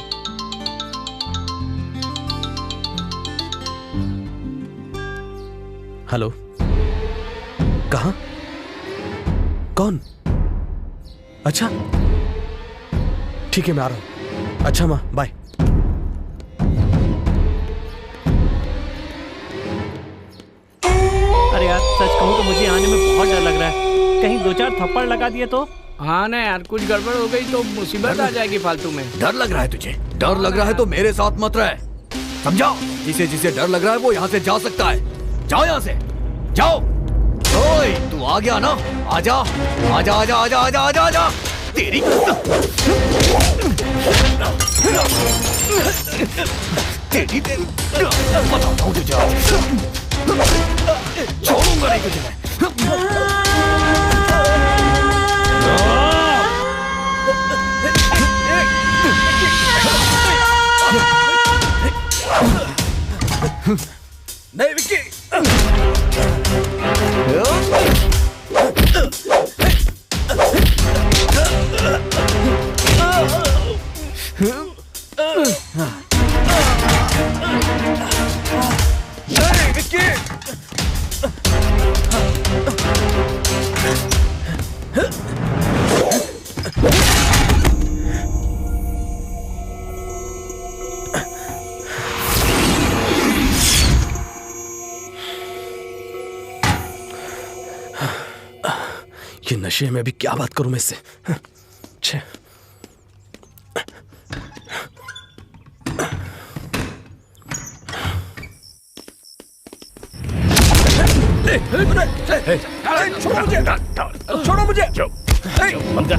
हेलो, कहाँ? कौन? अच्छा ठीक है, मैं आ रहा हूँ। अच्छा माँ, बाय। अरे यार, सच कहूँ तो मुझे आने में बहुत डर लग रहा है। कहीं 2-4 थप्पड़ लगा दिए तो? हाँ ना यार, कुछ गड़बड़ हो गई तो मुसीबत आ जाएगी फालतू में। डर लग रहा है तुझे? डर लग रहा है तो मेरे साथ मत रहे, समझा? जिसे जिसे डर लग रहा है वो यहाँ से जा सकता है। जाओ यहाँ से, जाओ। ओए, तू आ गया ना? आजा आजा आजा आजा आजा आजा आजा। तेरी तेरी बताता हूँ तुझे, छोड़ूंगा नहीं तुझे मैं। नहीं विक्की, ये नशे में भी क्या बात करूं मैं इससे? छे। छोड़ो मुझे, छोड़ो मुझे।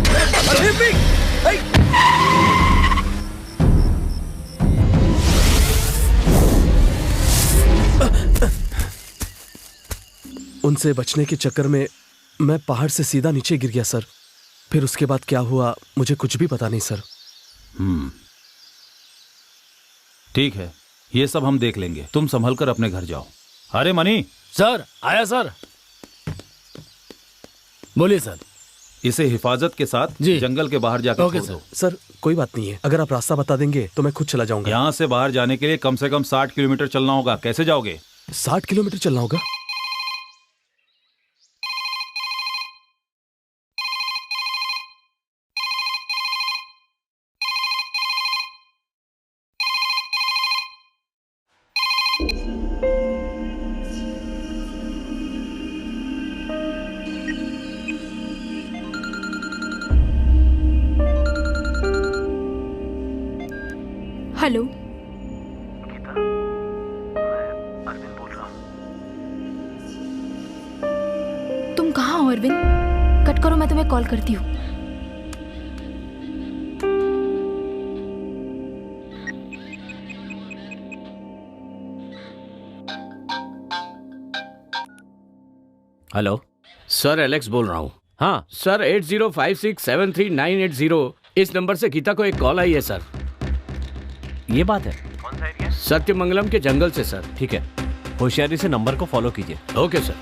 उनसे बचने के चक्कर में मैं पहाड़ से सीधा नीचे गिर गया सर। फिर उसके बाद क्या हुआ मुझे कुछ भी पता नहीं सर। ठीक है, ये सब हम देख लेंगे, तुम संभल कर अपने घर जाओ। अरे मनी। सर, आया सर। बोलिए सर। इसे हिफाजत के साथ जंगल के बाहर जाकर छोड़ दो। सर कोई बात नहीं है, अगर आप रास्ता बता देंगे तो मैं खुद चला जाऊंगा। यहाँ से बाहर जाने के लिए कम से कम 60 किलोमीटर चलना होगा। कैसे जाओगे? 60 किलोमीटर चलना होगा? हेलो गीता, मैं अरविंद बोल रहा हूँ। तुम कहाँ हो अरविंद? कट करो, मैं तुम्हें कॉल करती हूँ। हेलो सर, एलेक्स बोल रहा हूँ। हाँ सर, 8056739980 इस नंबर से गीता को एक कॉल आई है सर। ये बात है? कौन सा एरिया? सत्यमंगलम के जंगल से सर। ठीक है, होशियारी से नंबर को फॉलो कीजिए। Okay sir.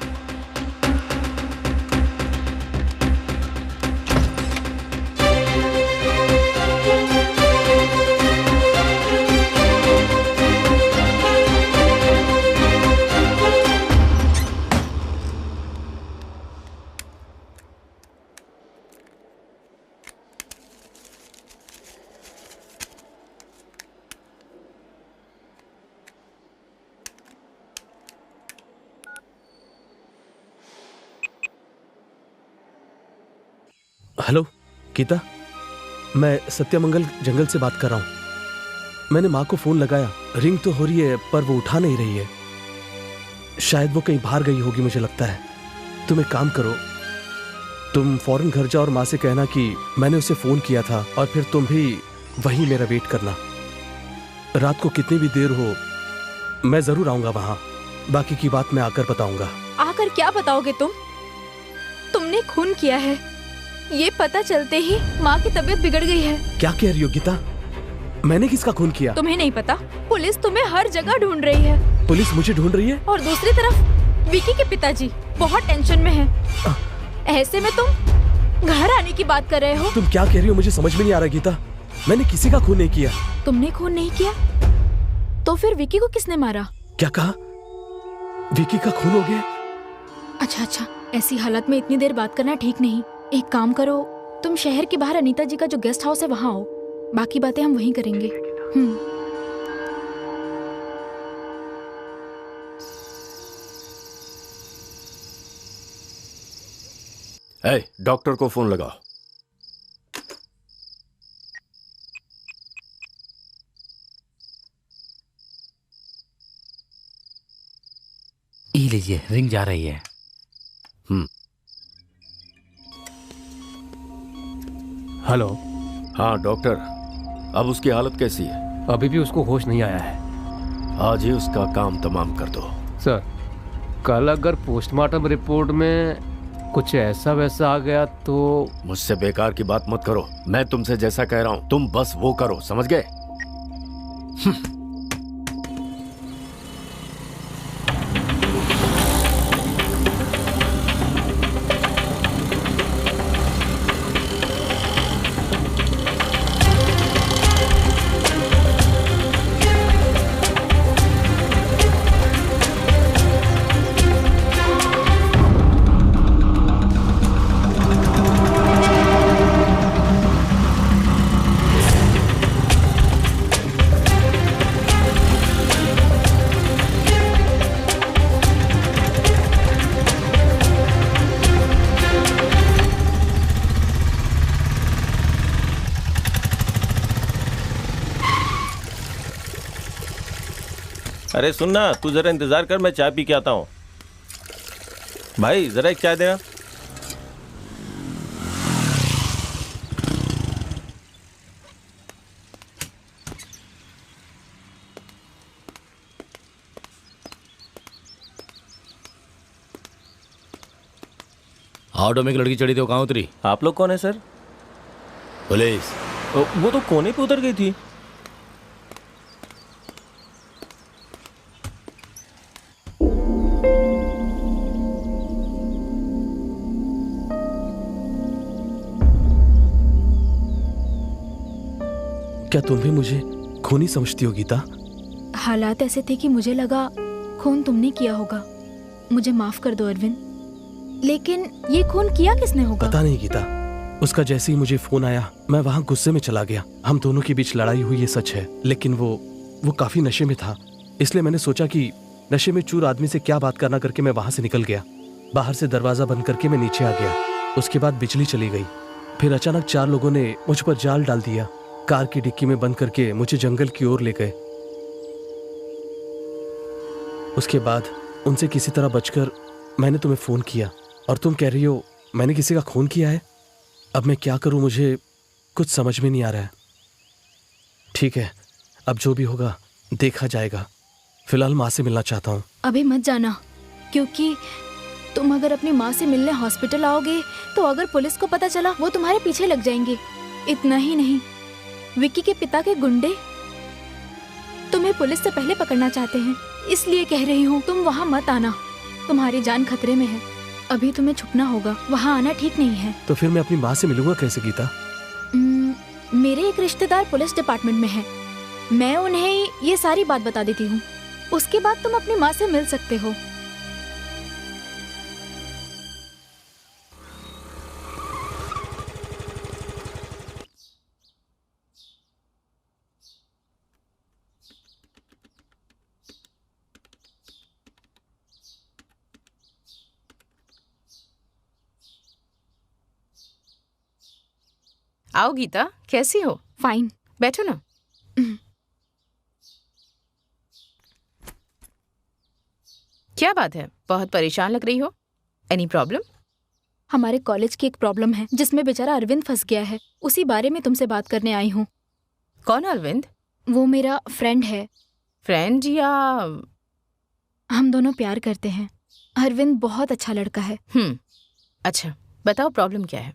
हेलो गीता, मैं सत्यमंगल जंगल से बात कर रहा हूँ। मैंने माँ को फोन लगाया, रिंग तो हो रही है पर वो उठा नहीं रही है। शायद वो कहीं बाहर गई होगी मुझे लगता है। तुम एक काम करो, तुम फौरन घर जाओ और माँ से कहना कि मैंने उसे फोन किया था और फिर तुम भी वहीं मेरा वेट करना। रात को कितनी भी देर हो मैं जरूर आऊंगा वहां। बाकी की बात मैं आकर बताऊंगा। आकर क्या बताओगे तुम? तुमने खून किया है, ये पता चलते ही माँ की तबीयत बिगड़ गई है। क्या कह रही हो गीता? मैंने किसका खून किया? तुम्हें नहीं पता? पुलिस तुम्हें हर जगह ढूंढ रही है। पुलिस मुझे ढूंढ रही है? और दूसरी तरफ विकी के पिताजी बहुत टेंशन में हैं। ऐसे में तुम घर आने की बात कर रहे हो? तुम क्या कह रही हो मुझे समझ में नहीं आ रहा गीता। मैंने किसी का खून नहीं किया। तुमने खून नहीं किया तो फिर विकी को किसने मारा? क्या कहा? विकी का खून हो गया? अच्छा, ऐसी हालत में इतनी देर बात करना ठीक नहीं। एक काम करो, तुम शहर के बाहर अनीता जी का जो गेस्ट हाउस है वहाँ आओ, बाकी बातें हम वहीं करेंगे। डॉक्टर को फोन लगाओ। ये लीजिए, रिंग जा रही है। हेलो। हाँ डॉक्टर, अब उसकी हालत कैसी है? अभी भी उसको होश नहीं आया है। आज ही उसका काम तमाम कर दो। सर, कल अगर पोस्टमार्टम रिपोर्ट में कुछ ऐसा वैसा आ गया तो? मुझसे बेकार की बात मत करो। मैं तुमसे जैसा कह रहा हूँ तुम बस वो करो, समझ गए? अरे सुनना, तू जरा इंतजार कर, मैं चाय पी के आता हूँ। भाई जरा एक चाय देना। ऑटो में एक लड़की चढ़ी थी, वो कहाँ उतरी? आप लोग कौन है सर? पुलिस। वो तो कोने पे उतर गई थी। क्या तुम भी मुझे खूनी समझती हो गीता? हालात ऐसे थे कि मुझे लगा खून तुमने किया होगा। मुझे माफ कर दो अरविंद, लेकिन ये खून किया किसने होगा? पता नहीं गीता, उसका जैसे ही मुझे फोन आया मैं वहाँ गुस्से में चला गया। हम दोनों के बीच लड़ाई हुई ये सच है, लेकिन वो काफी नशे में था, इसलिए मैंने सोचा कि नशे में चूर आदमी से क्या बात करना करके मैं वहां से निकल गया। बाहर से दरवाजा बंद करके मैं नीचे आ गया। उसके बाद बिजली चली गई। फिर अचानक 4 लोगों ने मुझ पर जाल डाल दिया। कार की डिक्की में बंद करके मुझे जंगल की ओर ले गए। उसके बाद उनसे किसी तरह बचकर मैंने तुम्हें फोन किया और तुम कह रही हो मैंने किसी का खून किया है। अब मैं क्या करूं, मुझे कुछ समझ में नहीं आ रहा है। ठीक है, अब जो भी होगा देखा जाएगा। फिलहाल माँ से मिलना चाहता हूँ। अभी मत जाना, क्योंकि तुम अगर अपनी माँ से मिलने हॉस्पिटल आओगे तो अगर पुलिस को पता चला वो तुम्हारे पीछे लग जाएंगे। इतना ही नहीं, विकी के पिता के गुंडे तुम्हें पुलिस से पहले पकड़ना चाहते हैं। इसलिए कह रही हूँ तुम वहाँ मत आना, तुम्हारी जान खतरे में है। अभी तुम्हें छुपना होगा, वहाँ आना ठीक नहीं है। तो फिर मैं अपनी माँ से मिलूंगा कैसे गीता? मेरे एक रिश्तेदार पुलिस डिपार्टमेंट में है, मैं उन्हें ये सारी बात बता देती हूँ। उसके बाद तुम अपनी माँ से मिल सकते हो। आओ गीता, कैसी हो? फाइन। बैठो ना। क्या बात है, बहुत परेशान लग रही हो? Any problem? हमारे कॉलेज की एक प्रॉब्लम है जिसमें बेचारा अरविंद फंस गया है, उसी बारे में तुमसे बात करने आई हूँ। कौन अरविंद? वो मेरा फ्रेंड है। फ्रेंड या? हम दोनों प्यार करते हैं। अरविंद बहुत अच्छा लड़का है। अच्छा, बताओ प्रॉब्लम क्या है?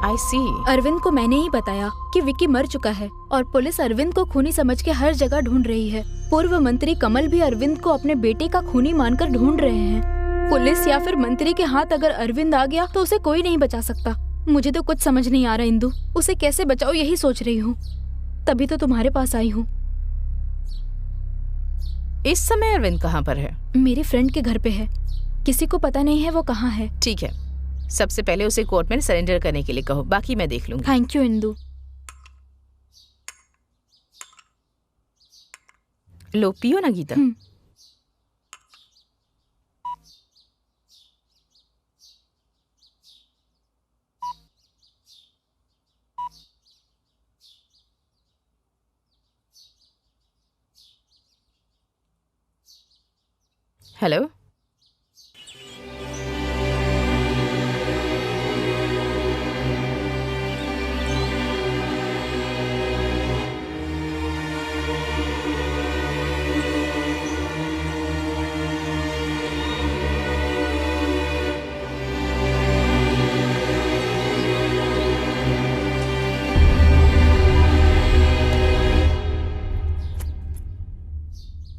I see. अरविंद को मैंने ही बताया कि विक्की मर चुका है और पुलिस अरविंद को खूनी समझ के हर जगह ढूंढ रही है। पूर्व मंत्री कमल भी अरविंद को अपने बेटे का खूनी मानकर ढूंढ रहे हैं। पुलिस या फिर मंत्री के हाथ अगर अरविंद आ गया तो उसे कोई नहीं बचा सकता। मुझे तो कुछ समझ नहीं आ रहा इंदु, उसे कैसे बचाओ यही सोच रही हूँ, तभी तो तुम्हारे पास आई हूँ। इस समय अरविंद कहाँ पर है? मेरी फ्रेंड के घर पे है, किसी को पता नहीं है वो कहाँ है। ठीक है, सबसे पहले उसे कोर्ट में सरेंडर करने के लिए कहो, बाकी मैं देख लूंगी। Thank you Indu. लो पियो ना Geeta. Hello,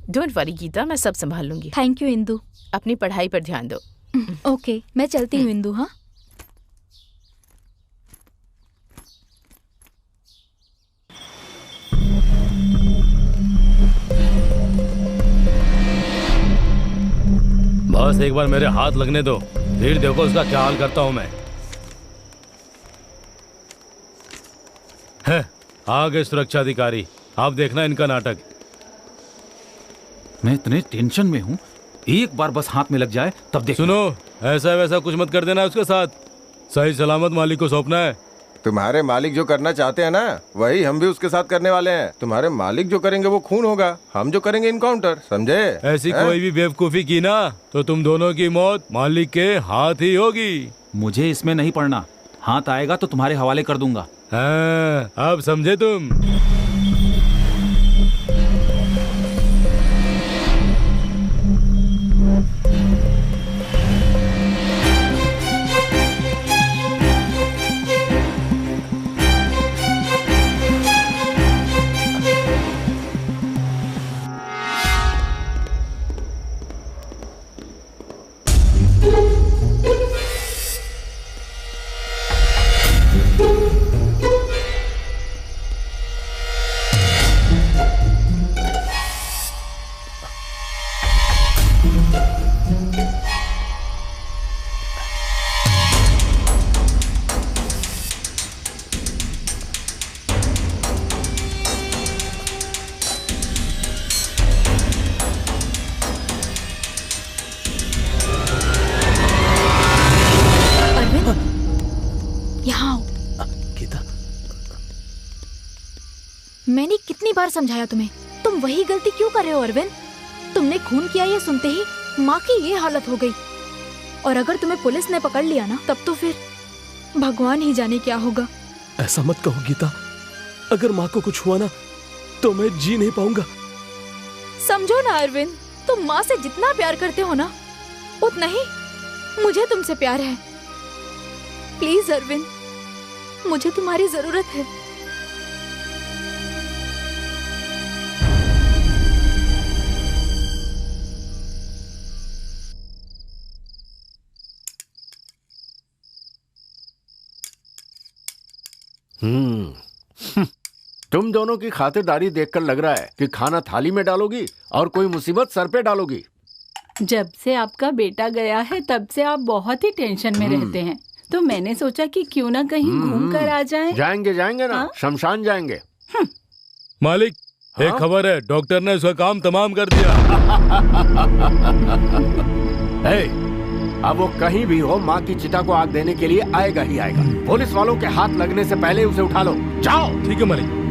don't worry Geeta, मैं सब संभाल लूंगी। Thank you Indu. अपनी पढ़ाई पर ध्यान दो। ओके, मैं चलती हूँ इंदु। हाँ, बस एक बार मेरे हाथ लगने दो, फिर देखो उसका क्या हाल करता हूं मैं। है, आ गए सुरक्षा अधिकारी, आप देखना इनका नाटक। मैं इतने टेंशन में हूँ, एक बार बस हाथ में लग जाए तब देख। सुनो, ऐसा वैसा कुछ मत कर देना उसके साथ, सही सलामत मालिक को सौंपना है। तुम्हारे मालिक जो करना चाहते हैं ना, वही हम भी उसके साथ करने वाले हैं। तुम्हारे मालिक जो करेंगे वो खून होगा, हम जो करेंगे इनकाउंटर, समझे? ऐसी कोई भी बेवकूफी की ना तो तुम दोनों की मौत मालिक के हाथ ही होगी। मुझे इसमें नहीं पड़ना, हाथ आएगा तो तुम्हारे हवाले कर दूंगा। हाँ, अब समझे तुम? मैंने कितनी बार समझाया तुम्हें, तुम वही गलती क्यों कर रहे हो अरविंद? तुमने खून किया ये सुनते ही माँ की ये हालत हो गई, और अगर तुम्हें पुलिस ने पकड़ लिया ना तब तो फिर भगवान ही जाने क्या होगा। ऐसा मत कहो गीता, अगर माँ को कुछ हुआ ना तो मैं जी नहीं पाऊंगा। समझो ना अरविंद, तुम माँ से जितना प्यार करते हो ना उतना ही मुझे तुमसे प्यार है। प्लीज अरविंद, मुझे तुम्हारी जरूरत है। तुम दोनों की खातिरदारी देखकर लग रहा है कि खाना थाली में डालोगी और कोई मुसीबत सर पे डालोगी। जब से आपका बेटा गया है तब से आप बहुत ही टेंशन में रहते हैं, तो मैंने सोचा कि क्यों ना कहीं घूम कर आ जाएं। जाएंगे ना, शमशान जाएंगे। मालिक, एक खबर है, डॉक्टर ने उसका काम तमाम कर दिया। अब वो कहीं भी हो, माँ की चिता को आग देने के लिए आएगा ही आएगा। पुलिस वालों के हाथ लगने से पहले उसे उठा लो। जाओ। ठीक है मालिक।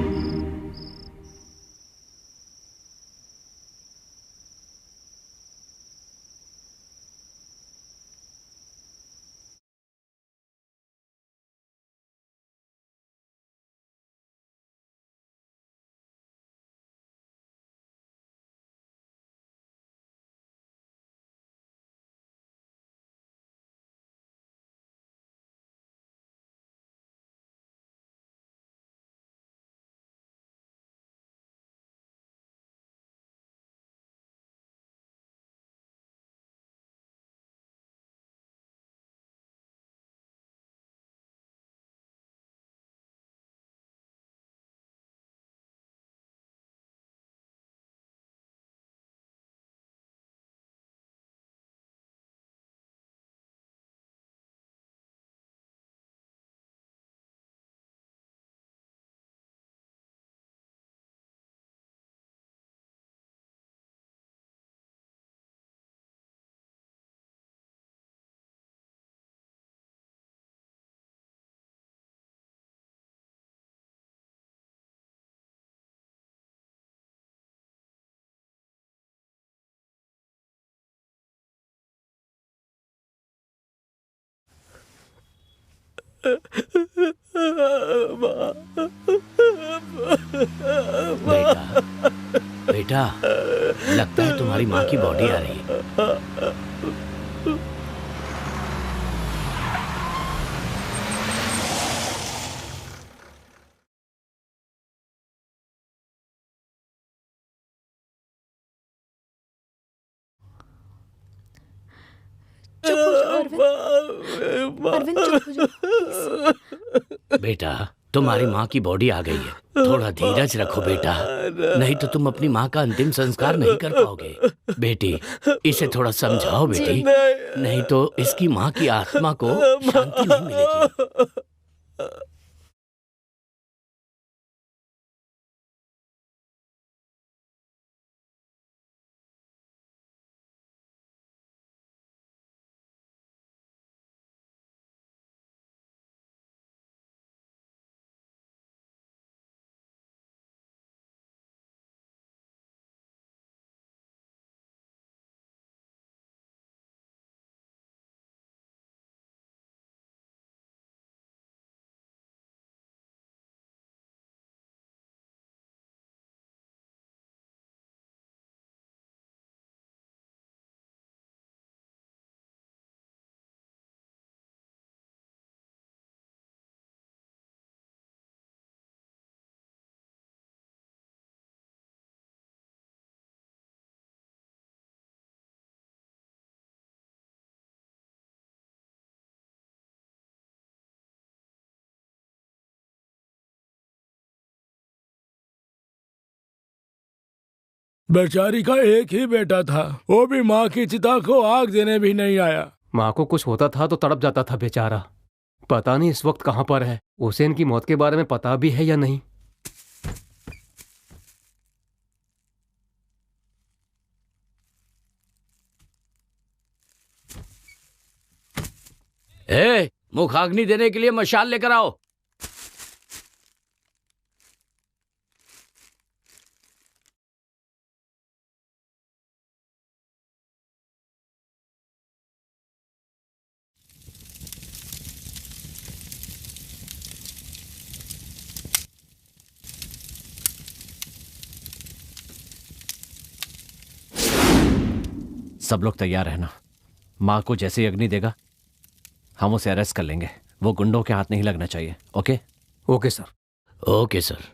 बेटा, लगता है तुम्हारी माँ की बॉडी आ रही है। अरविंद, चुप हो जाओ। बेटा, तुम्हारी माँ की बॉडी आ गई है, थोड़ा धीरज रखो बेटा, नहीं तो तुम अपनी माँ का अंतिम संस्कार नहीं कर पाओगे। बेटी, इसे थोड़ा समझाओ बेटी, नहीं तो इसकी माँ की आत्मा को शांति नहीं मिलेगी। बेचारी का एक ही बेटा था, वो भी माँ की चिता को आग देने भी नहीं आया। माँ को कुछ होता था तो तड़प जाता था बेचारा। पता नहीं इस वक्त कहाँ पर है। उसे इनकी मौत के बारे में पता भी है या नहीं। मुखाग्नि देने के लिए मशाल लेकर आओ। सब लोग तैयार रहना। माँ को जैसे ही अग्नि देगा हम उसे अरेस्ट कर लेंगे। वो गुंडों के हाथ नहीं लगना चाहिए। Okay? Okay sir. Okay sir.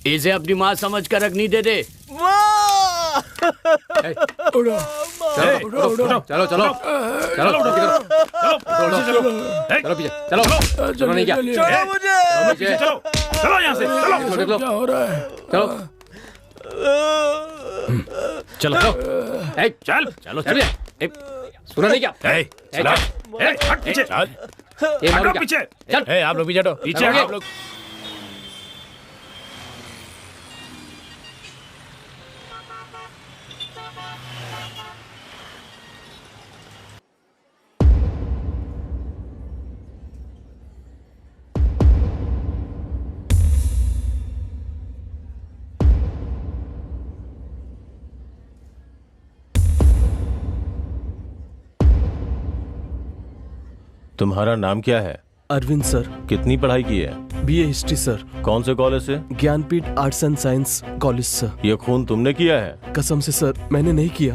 इसे अपनी माँ समझ कर अग्नि दे दे। उड़ो चलो चलो चलो चलो चलो पीछे चलो चलो नहीं क्या चलो चलो यहाँ से चलो। क्या हो रहा है? चलो चलो चल चलो चल सुना नहीं क्या? हट पीछे चल पीछे चल आप लोग पीछे हटो पीछे आप लोग। तुम्हारा नाम क्या है? अरविंद सर। कितनी पढ़ाई की है? BA history sir. कौन से कॉलेज से? Jnanpith arts and science college sir. ये खून तुमने किया है? कसम से सर मैंने नहीं किया।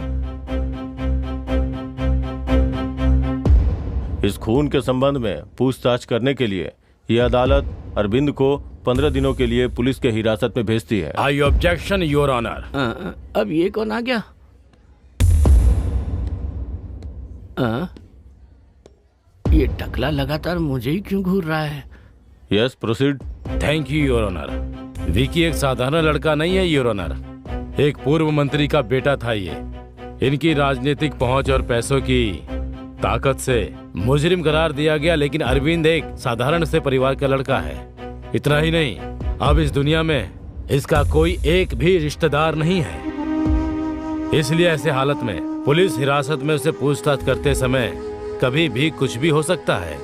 इस खून के संबंध में पूछताछ करने के लिए यह अदालत अरविंद को 15 दिनों के लिए पुलिस के हिरासत में भेजती है। आई ऑब्जेक्शन योर ऑनर। अब ये कौन आ गया? ये टकला लगातार मुझे ही क्यों घूर रहा है? Yes proceed. Thank you your honour. Vicky एक साधारण लड़का नहीं है योर ऑनर, एक पूर्व मंत्री का बेटा था ये। इनकी राजनीतिक पहुंच और पैसों की ताकत से मुजरिम करार दिया गया, लेकिन अरविंद एक साधारण से परिवार का लड़का है। इतना ही नहीं, अब इस दुनिया में इसका कोई एक भी रिश्तेदार नहीं है। इसलिए ऐसे हालत में पुलिस हिरासत में उसे पूछताछ करते समय कभी भी कुछ भी हो सकता है।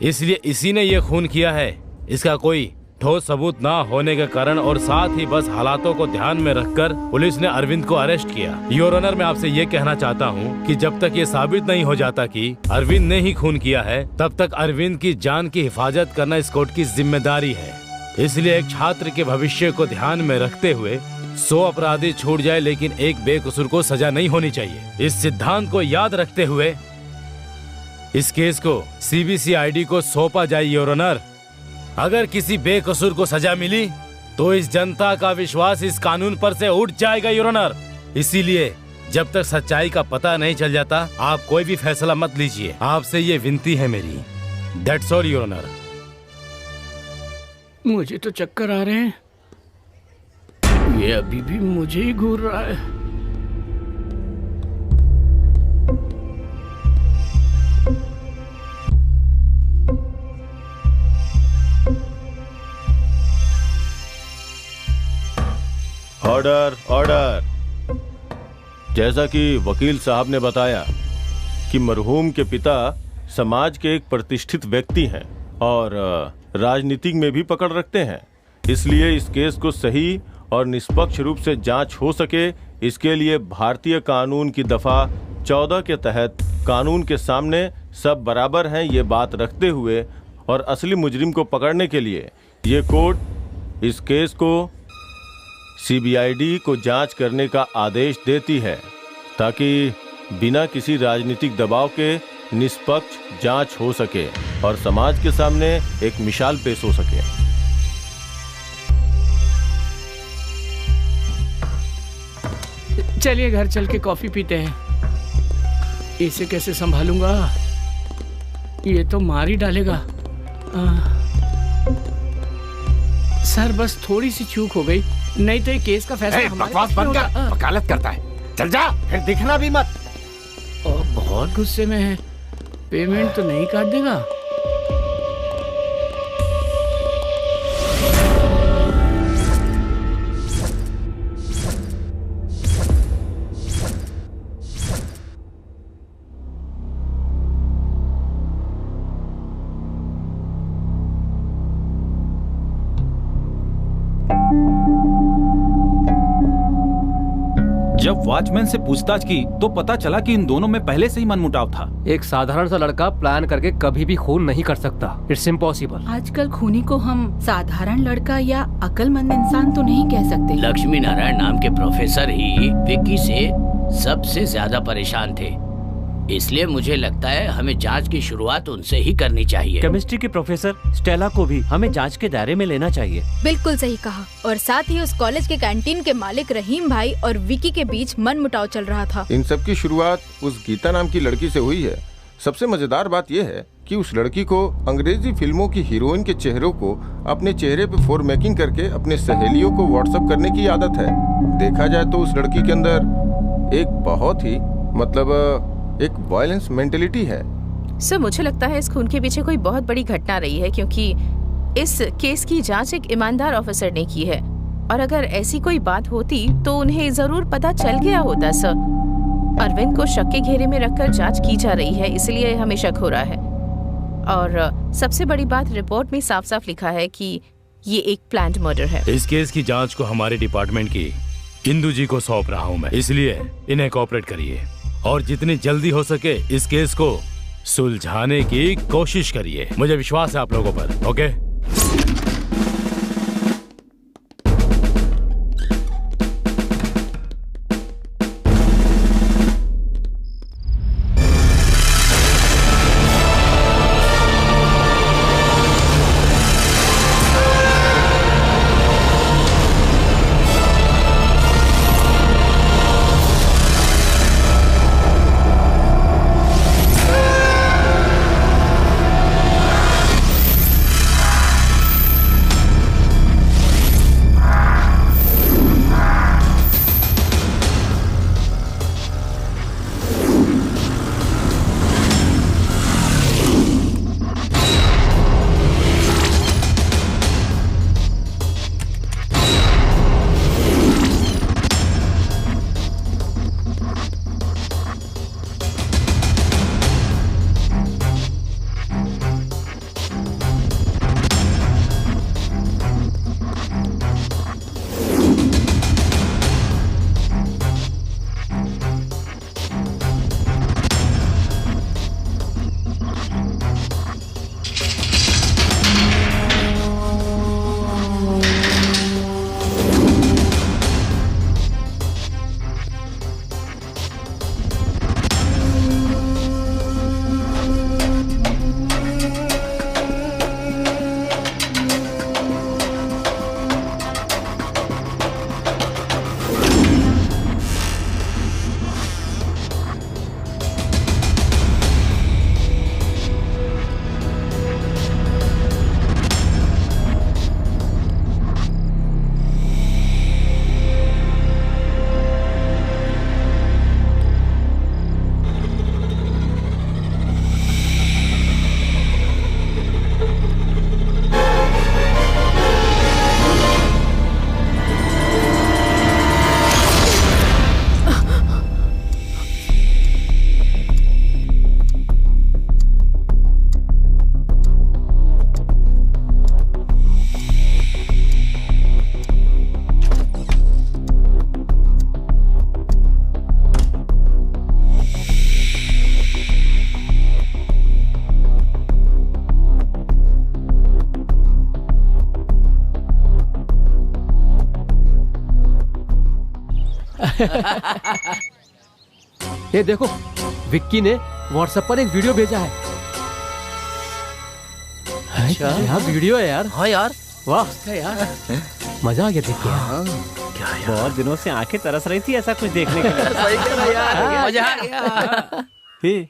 इसलिए इसी ने यह खून किया है। इसका कोई ठोस सबूत ना होने के कारण और साथ ही बस हालातों को ध्यान में रखकर पुलिस ने अरविंद को अरेस्ट किया। योर ऑनर, मैं आपसे ये कहना चाहता हूँ कि जब तक ये साबित नहीं हो जाता कि अरविंद ने ही खून किया है, तब तक अरविंद की जान की हिफाजत करना इस कोर्ट की जिम्मेदारी है। इसलिए एक छात्र के भविष्य को ध्यान में रखते हुए 100 अपराधी छूट जाए, लेकिन एक बेकसूर को सजा नहीं होनी चाहिए। इस सिद्धांत को याद रखते हुए इस केस को सीबीसीआईडी को सौंपा जाए योर ऑनर। अगर किसी बेकसूर को सजा मिली तो इस जनता का विश्वास इस कानून पर से उठ जाएगा योर ऑनर। इसीलिए जब तक सच्चाई का पता नहीं चल जाता, आप कोई भी फैसला मत लीजिए। आपसे ये विनती है मेरी। That's all your honour. मुझे तो चक्कर आ रहे हैं, ये अभी भी मुझे ही घूर रहा है। Order order. जैसा कि वकील साहब ने बताया कि मरहूम के पिता समाज के एक प्रतिष्ठित व्यक्ति हैं और राजनीतिक में भी पकड़ रखते हैं, इसलिए इस केस को सही और निष्पक्ष रूप से जांच हो सके, इसके लिए भारतीय कानून की दफा 14 के तहत कानून के सामने सब बराबर हैं ये बात रखते हुए और असली मुजरिम को पकड़ने के लिए ये कोर्ट इस केस को सीबीआईडी को जांच करने का आदेश देती है, ताकि बिना किसी राजनीतिक दबाव के निष्पक्ष जांच हो सके और समाज के सामने एक मिसाल पेश हो सके। चलिए घर चल के कॉफी पीते हैं। इसे कैसे संभालूंगा? ये तो मार ही डालेगा। सर बस थोड़ी सी चूक हो गई, नहीं तो ये केस का फैसला हमारे बकवास बंद कर, वकालत करता है। चल जा, फिर दिखना भी मत। बहुत गुस्से में है, पेमेंट तो नहीं काट देगा? जब वॉचमैन से पूछताछ की तो पता चला कि इन दोनों में पहले से ही मनमुटाव था। एक साधारण सा लड़का प्लान करके कभी भी खून नहीं कर सकता। It's impossible. आजकल खूनी को हम साधारण लड़का या अक्लमंद इंसान तो नहीं कह सकते। लक्ष्मी नारायण नाम के प्रोफेसर ही विक्की से सबसे ज्यादा परेशान थे। इसलिए मुझे लगता है हमें जांच की शुरुआत उनसे ही करनी चाहिए। केमिस्ट्री की प्रोफेसर स्टेला को भी हमें जांच के दायरे में लेना चाहिए। बिल्कुल सही कहा। और साथ ही उस कॉलेज के कैंटीन के मालिक रहीम भाई और विकी के बीच मनमुटाव चल रहा था। इन सब की शुरुआत उस गीता नाम की लड़की से हुई है। सबसे मजेदार बात यह है कि उस लड़की को अंग्रेजी फिल्मों की हीरोइन के चेहरों को अपने चेहरे पे फोर मेकिंग करके अपने सहेलियों को व्हाट्सएप करने की आदत है। देखा जाए तो उस लड़की के अंदर एक बहुत ही एक वायलेंस मेंटेलिटी है। सर मुझे लगता है इस खून के पीछे कोई बहुत बड़ी घटना रही है, क्योंकि इस केस की जांच एक ईमानदार ऑफिसर ने की है, और अगर ऐसी कोई बात होती तो उन्हें जरूर पता चल गया होता। सर अरविंद को शक के घेरे में रखकर जांच की जा रही है, इसलिए हमें शक हो रहा है। और सबसे बड़ी बात, रिपोर्ट में साफ साफ लिखा है कि ये एक प्लान्ड मर्डर है। इस केस की जांच को हमारे डिपार्टमेंट की इंदु जी को सौंप रहा हूँ मैं, इसलिए इन्हें कोऑपरेट करिए और जितनी जल्दी हो सके इस केस को सुलझाने की कोशिश करिए। मुझे विश्वास है आप लोगों पर। ओके? ये देखो, विक्की ने व्हाट्सएप पर एक वीडियो भेजा है। अच्छा, यहाँ वीडियो है यार। हाँ यार, वाह यार मजा आ गया देख के। क्या यार? बहुत दिनों से आंखें तरस रही थी ऐसा कुछ देखने के लिए। सही कह रहा यार, मजा आ गया।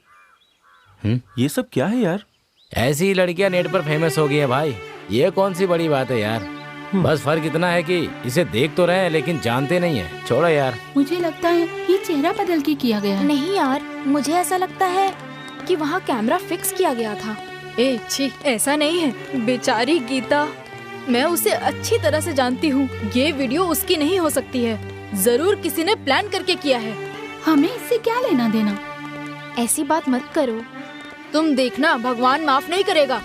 ये सब क्या है यार? ऐसी लड़कियां नेट पर फेमस हो गई है भाई, ये कौन सी बड़ी बात है यार। बस फर्क इतना है कि इसे देख तो रहे हैं लेकिन जानते नहीं है। छोड़ो यार। मुझे लगता है ये चेहरा बदल के किया गया है। नहीं यार, मुझे ऐसा लगता है कि वहाँ कैमरा फिक्स किया गया था। ए छी, ऐसा नहीं है। बेचारी गीता, मैं उसे अच्छी तरह से जानती हूँ। ये वीडियो उसकी नहीं हो सकती है। जरूर किसी ने प्लान करके किया है। हमें इससे क्या लेना देना? ऐसी बात मत करो। तुम देखना, भगवान माफ नहीं करेगा।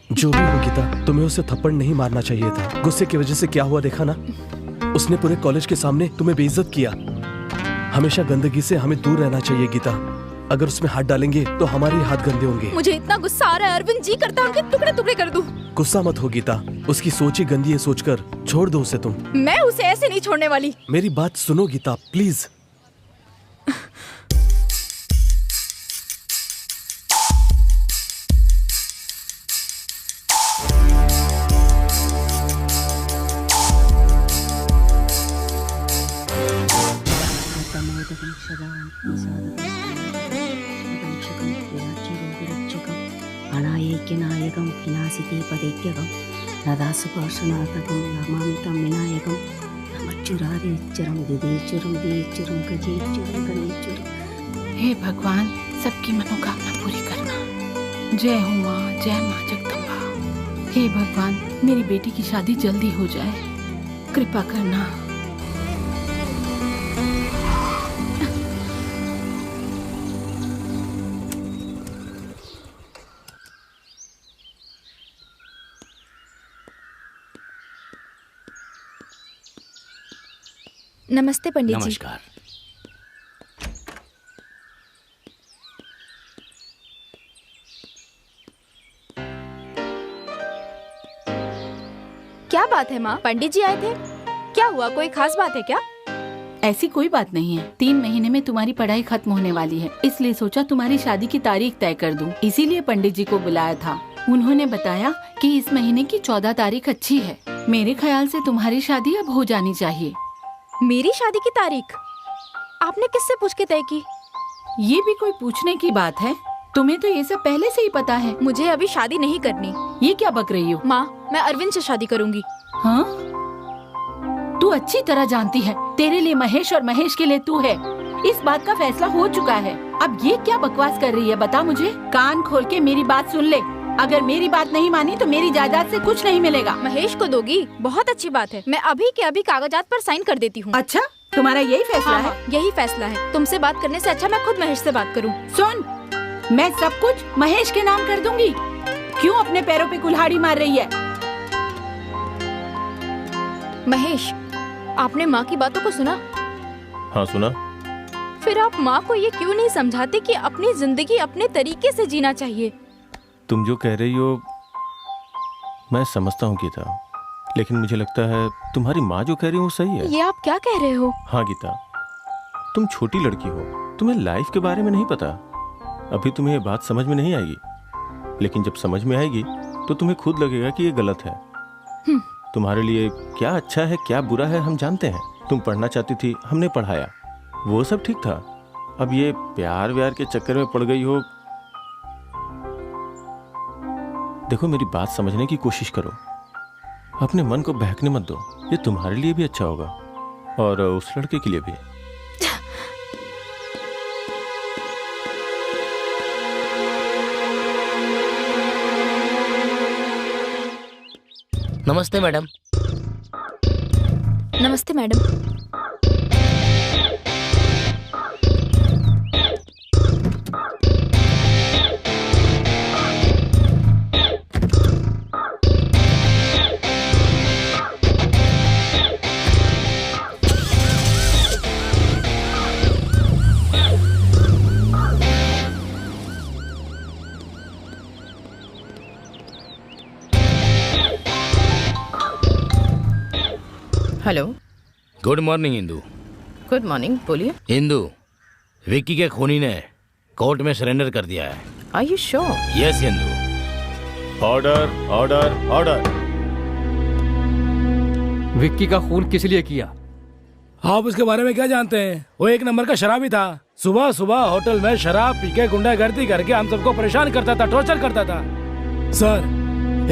जो भी हो गीता, तुम्हें उसे थप्पड़ नहीं मारना चाहिए था। गुस्से की वजह से क्या हुआ देखा ना? उसने पूरे कॉलेज के सामने तुम्हें बेइज्जत किया। हमेशा गंदगी से हमें दूर रहना चाहिए गीता। अगर उसमें हाथ डालेंगे तो हमारे हाथ गंदे होंगे। मुझे इतना गुस्सा आ रहा है अरविंद जी, करता हूँ कि टुकड़े टुकड़े कर दूं। गुस्सा मत हो गीता, उसकी सोच ही गंदी है सोचकर छोड़ दो उसे तुम। मैं उसे ऐसे नहीं छोड़ने वाली। मेरी बात सुनो गीता प्लीज। ऐक्यनायकं विनाशिते पदैत्यकं नदासुपार्श्वनाथकं नमामि तं विनायकं नमच्चुरारेच्चरं दिदेच्चुरं देच्चुरं गजेच्चुरं गणेच्चुरं। हे भगवान, सबकी मनोकामना पूरी करना। जय हो माँ, जय माँ जगदम्बा। हे भगवान, मेरी बेटी की शादी जल्दी हो जाए, कृपा करना। नमस्ते पंडित जी। नमस्कार। क्या बात है माँ, पंडित जी आए थे? क्या हुआ, कोई खास बात है क्या? ऐसी कोई बात नहीं है। 3 महीने में तुम्हारी पढ़ाई खत्म होने वाली है, इसलिए सोचा तुम्हारी शादी की तारीख तय कर दूं। इसीलिए पंडित जी को बुलाया था। उन्होंने बताया कि इस महीने की 14 तारीख अच्छी है। मेरे ख्याल से तुम्हारी शादी अब हो जानी चाहिए। मेरी शादी की तारीख आपने किससे पूछ के तय की? ये भी कोई पूछने की बात है? तुम्हें तो ये सब पहले से ही पता है। मुझे अभी शादी नहीं करनी। ये क्या बक रही हो? माँ, मैं अरविंद से शादी करूंगी। हाँ? तू अच्छी तरह जानती है, तेरे लिए महेश और महेश के लिए तू है। इस बात का फैसला हो चुका है। अब ये क्या बकवास कर रही है, बता मुझे। कान खोल के मेरी बात सुन ले। अगर मेरी बात नहीं मानी तो मेरी जायदाद से कुछ नहीं मिलेगा। महेश को दोगी? बहुत अच्छी बात है, मैं अभी के अभी कागजात पर साइन कर देती हूँ। अच्छा, तुम्हारा यही फैसला है? यही फैसला है। तुमसे बात करने से अच्छा मैं खुद महेश से बात करूँ। सुन, मैं सब कुछ महेश के नाम कर दूंगी। क्यों अपने पैरों पे कुल्हाड़ी मार रही है? महेश, आपने माँ की बातों को सुना? हाँ सुना। फिर आप माँ को ये क्यों नहीं समझाते कि अपनी जिंदगी अपने तरीके से जीना चाहिए? तुम जो कह रही हो मैं समझता हूँ गीता, लेकिन मुझे लगता है तुम्हारी माँ जो कह रही है वो सही है। ये आप क्या कह रहे हो? हाँ गीता, तुम छोटी लड़की हो, तुम्हें लाइफ के बारे में नहीं पता। अभी तुम्हें ये बात समझ में नहीं आएगी, लेकिन जब समझ में आएगी तो तुम्हें खुद लगेगा कि ये गलत है। तुम्हारे लिए क्या अच्छा है क्या बुरा है हम जानते हैं। तुम पढ़ना चाहती थी, हमने पढ़ाया, वो सब ठीक था। अब ये प्यार व्यार के चक्कर में पड़ गई हो। देखो मेरी बात समझने की कोशिश करो, अपने मन को बहकने मत दो। ये तुम्हारे लिए भी अच्छा होगा और उस लड़के के लिए भी। नमस्ते मैडम। नमस्ते madam. Hello. Good morning Indu. Good morning, बोलिए। इंदू, विक्की के खूनी ने कोर्ट में सरेंडर कर दिया है। Are you sure? Yes Indu. Order order order. Vicky का खून किस लिए किया? आप उसके बारे में क्या जानते हैं? वो एक नंबर का शराबी था। सुबह सुबह होटल में शराब पी के गुंडागर्दी करके हम सबको परेशान करता था, टॉर्चर करता था। सर,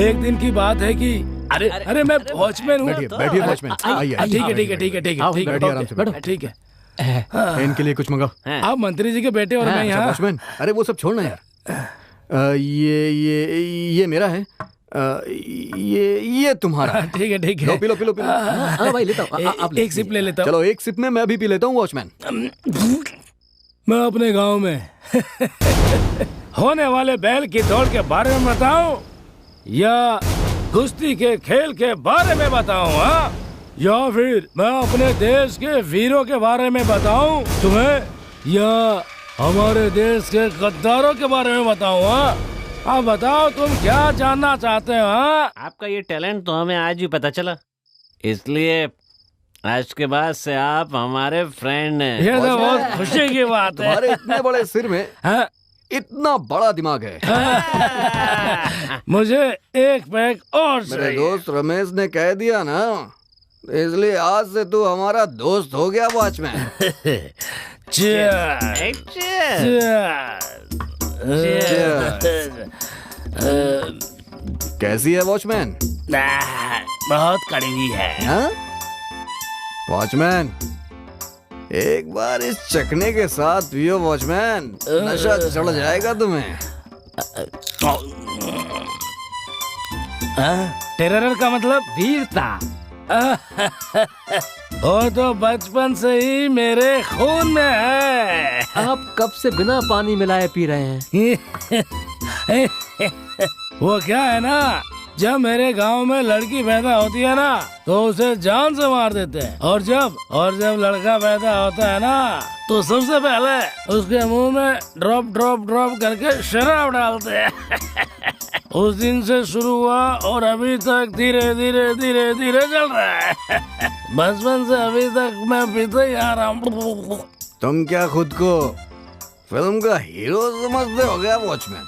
एक दिन की बात है कि अरे मैं वॉचमैन हूँ। बैठिए वॉचमैन, आइए। ठीक है ठीक है ठीक है ठीक है ठीक बैठिए आराम से, है ठीक है। इनके लिए कुछ मंगाओ। आप मंत्री जी के बेटे और मैं यहाँ। वॉचमैन, अरे वो सब छोड़ना यार। ये मेरा है, ये तुम्हारा। ठीक है ठीक है। लो, पी लो। हाँ भाई लेता हूँ। एक सिप ले लेता हूँ। चलो एक सिप में मैं भी पी लेता हूँ वॉचमैन। मैं अपने गांव में होने वाले बैल की दौड़ के बारे में बताऊं या कुश्ती के खेल के बारे में बताऊं? हाँ, या फिर मैं अपने देश के वीरों के बारे में बताऊं तुम्हें, या हमारे देश के गद्दारों के बारे में बताऊं? हाँ, अब बताओ तुम क्या जानना चाहते हो? हाँ, आपका ये टैलेंट तो हमें आज ही पता चला, इसलिए आज के बाद से आप हमारे फ्रेंड हैं। ये तो बहुत खुशी की बात है। तुम्हारे इतने बड़े सिर में इतना बड़ा दिमाग है। मुझे एक पैक और मेरे दोस्त रमेश ने कह दिया ना, इसलिए आज से तू हमारा दोस्त हो गया वॉचमैन। कैसी है वॉचमैन? बहुत कड़वी है। हाँ? वॉचमैन, एक बार इस चखने के साथ पियो वॉचमैन, नशा चढ़ जाएगा तुम्हें। टेरर का मतलब वीरता। वो तो बचपन से ही मेरे खून में है। आप कब से बिना पानी मिलाए पी रहे हैं? वो क्या है ना, जब मेरे गांव में लड़की पैदा होती है ना तो उसे जान से मार देते हैं, और जब लड़का पैदा होता है ना तो सबसे पहले उसके मुंह में ड्रॉप ड्रॉप ड्रॉप करके शराब डालते हैं। उस दिन से शुरू हुआ और अभी तक धीरे धीरे धीरे धीरे चल रहा है। बचपन से अभी तक मैं पीते ही आ रहा हूँ। तुम क्या खुद को फिल्म का हीरो समझते हो गया वॉचमैन?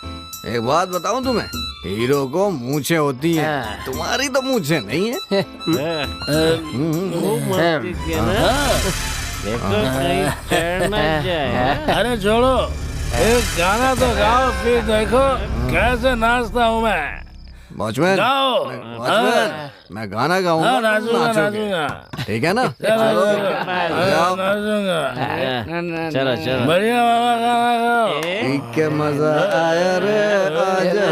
एक बात बताऊं तुम्हें, हीरो को मूछें होती हैं, तुम्हारी तो मूछें नहीं है। अरे छोड़ो, एक गाना तो गाओ, फिर देखो कैसे नाचता हूँ मैं। वॉचमैन, मैं गाना गाऊंगा, नाचूंगा। ठीक है ना? चलो चलो, बढ़िया बाबा गाना गाओ। ठीक है, मजा आया रे, आजा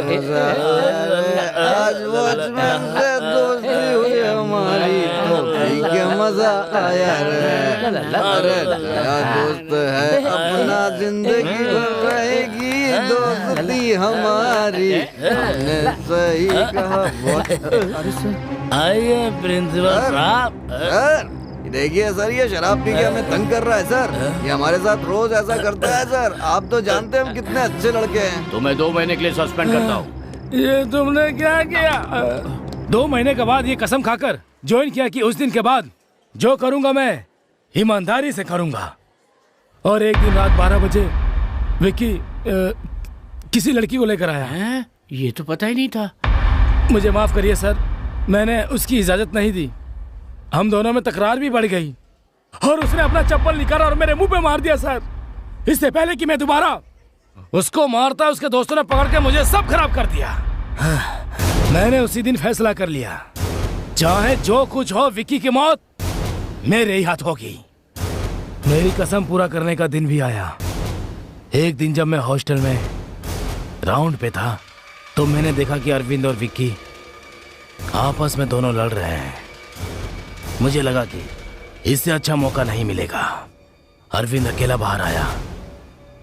मजा आया, आज वॉचमैन से दोस्ती हुई हमारी, तो ठीक है मजा आया रे। अरे नया दोस्त है अपना, जिंदगी भर रहेगी दोस्ती हमारी, हमने सही कहा। आइए प्रिंसिपल साहब। देखिए सर, ये शराब पी के हमें तंग कर रहा है सर। ये हमारे साथ रोज ऐसा करता है सर। आप तो जानते हैं हम कितने अच्छे लड़के हैं। तो मैं 2 महीने के लिए सस्पेंड करता हूँ। ये तुमने क्या किया? 2 महीने के बाद ये कसम खाकर ज्वाइन किया कि उस दिन के बाद जो करूंगा मैं ईमानदारी से करूंगा। और एक दिन रात 12 बजे विक्की किसी लड़की को लेकर आया है। ये तो पता ही नहीं था। मुझे माफ करिए सर, मैंने उसकी इजाजत नहीं दी। हम दोनों में तकरार भी बढ़ गई और उसने अपना चप्पल निकाला और मेरे मुंह पे मार दिया सर। इससे पहले कि मैं दोबारा उसको मारता, उसके दोस्तों ने पकड़ के मुझे सब खराब कर दिया। मैंने उसी दिन फैसला कर लिया, चाहे जो कुछ हो विक्की की मौत मेरे ही हाथ होगी। मेरी कसम पूरा करने का दिन भी आया। एक दिन जब मैं हॉस्टल में राउंड पे था तो मैंने देखा कि अरविंद और विक्की आपस में दोनों लड़ रहे हैं। मुझे लगा कि इससे अच्छा मौका नहीं मिलेगा। अरविंद अकेला बाहर आया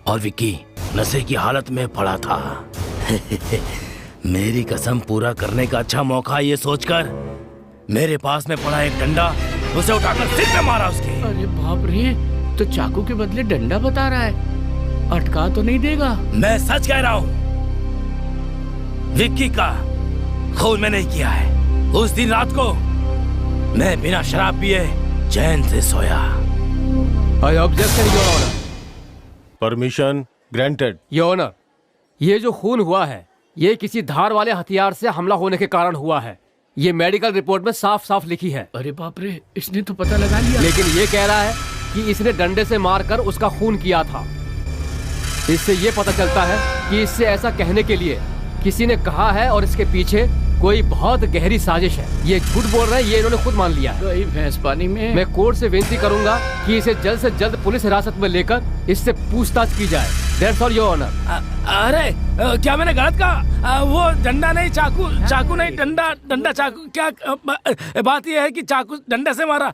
और विक्की नशे की हालत में पड़ा था। मेरी कसम पूरा करने का अच्छा मौका ये सोचकर मेरे पास में पड़ा एक डंडा उसे उठाकर सिर पे मारा उसके। अरे बाप रे, तो चाकू के बदले डंडा बता रहा है, अटका तो नहीं देगा? मैं सच कह रहा हूँ, विक्की का खून मैंने नहीं किया है। उस दिन रात को मैं बिना शराब पिए चैन से सोया। I objection your honour. Permission granted your honour, ये जो खून हुआ है ये किसी धार वाले हथियार से हमला होने के कारण हुआ है। ये मेडिकल रिपोर्ट में साफ साफ लिखी है। अरे बाप रे, इसने तो पता लगा लिया। लेकिन ये कह रहा है कि इसने डंडे से मारकर उसका खून किया था। इससे ये पता चलता है कि इससे ऐसा कहने के लिए किसी ने कहा है और इसके पीछे कोई बहुत गहरी साजिश है। ये झूठ बोल रहे हैं, ये इन्होंने खुद मान लिया है। गई भैंस पानी में। मैं कोर्ट से विनती करूंगा कि इसे जल्द से जल्द पुलिस हिरासत में लेकर इससे पूछताछ की जाए। That's all, Your Honor। अरे क्या मैंने गलत कहा? वो डंडा नहीं, चाकू नहीं, डंडा चाकू। क्या बात यह है कि चाकू डंडे से मारा।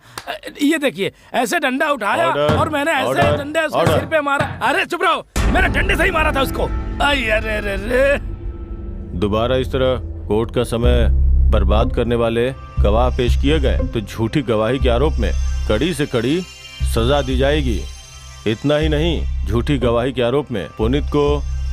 ये देखिए, ऐसे डंडा उठाया और मैंने ऐसे डंडे उसके सिर पे मारा। अरे चुप रहो, मैंने डंडे से ही मारा था उसको। अरे दोबारा इस तरह कोर्ट का समय बर्बाद करने वाले गवाह पेश किए गए तो झूठी गवाही के आरोप में कड़ी से कड़ी सजा दी जाएगी। इतना ही नहीं, झूठी गवाही के आरोप में पुनीत को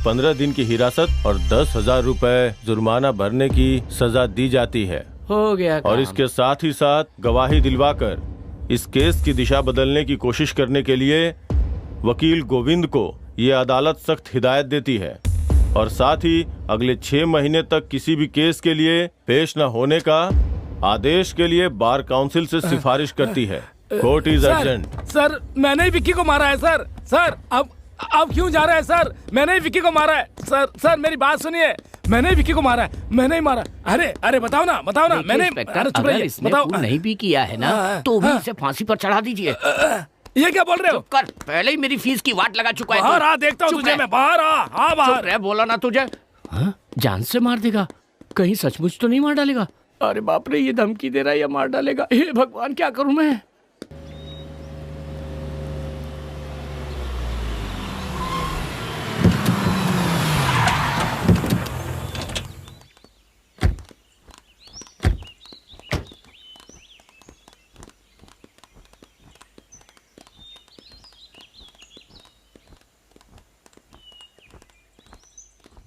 15 दिन की हिरासत और 10,000 रुपए जुर्माना भरने की सजा दी जाती है। हो गया काम। और इसके साथ ही साथ गवाही दिलवाकर इस केस की दिशा बदलने की कोशिश करने के लिए वकील गोविंद को ये अदालत सख्त हिदायत देती है और साथ ही अगले 6 महीने तक किसी भी केस के लिए पेश न होने का आदेश के लिए बार काउंसिल से सिफारिश करती है। Court is urgent. सर मैंने ही विक्की को मारा है सर। सर आप क्यों जा रहे हैं सर? मैंने ही विक्की को मारा है सर मेरी बात सुनिए, मैंने ही विक्की को मारा है, मैंने ही मारा। अरे बताओ ना मैंने। अरे चुप रहिए, बताओ। नहीं भी किया है ना तो भी इसे फांसी पर चढ़ा दीजिए। ये क्या बोल रहे हो? कर, पहले ही मेरी फीस की वाट लगा चुका है। बाहर आ, देखता हूँ तुझे मैं। बाहर आ। हाँ बाहर रह, बोला ना तुझे। हाँ? जान से मार देगा? कहीं सचमुच तो नहीं मार डालेगा? अरे बाप रे, ये धमकी दे रहा है या मार डालेगा? हे भगवान, क्या करूं मैं?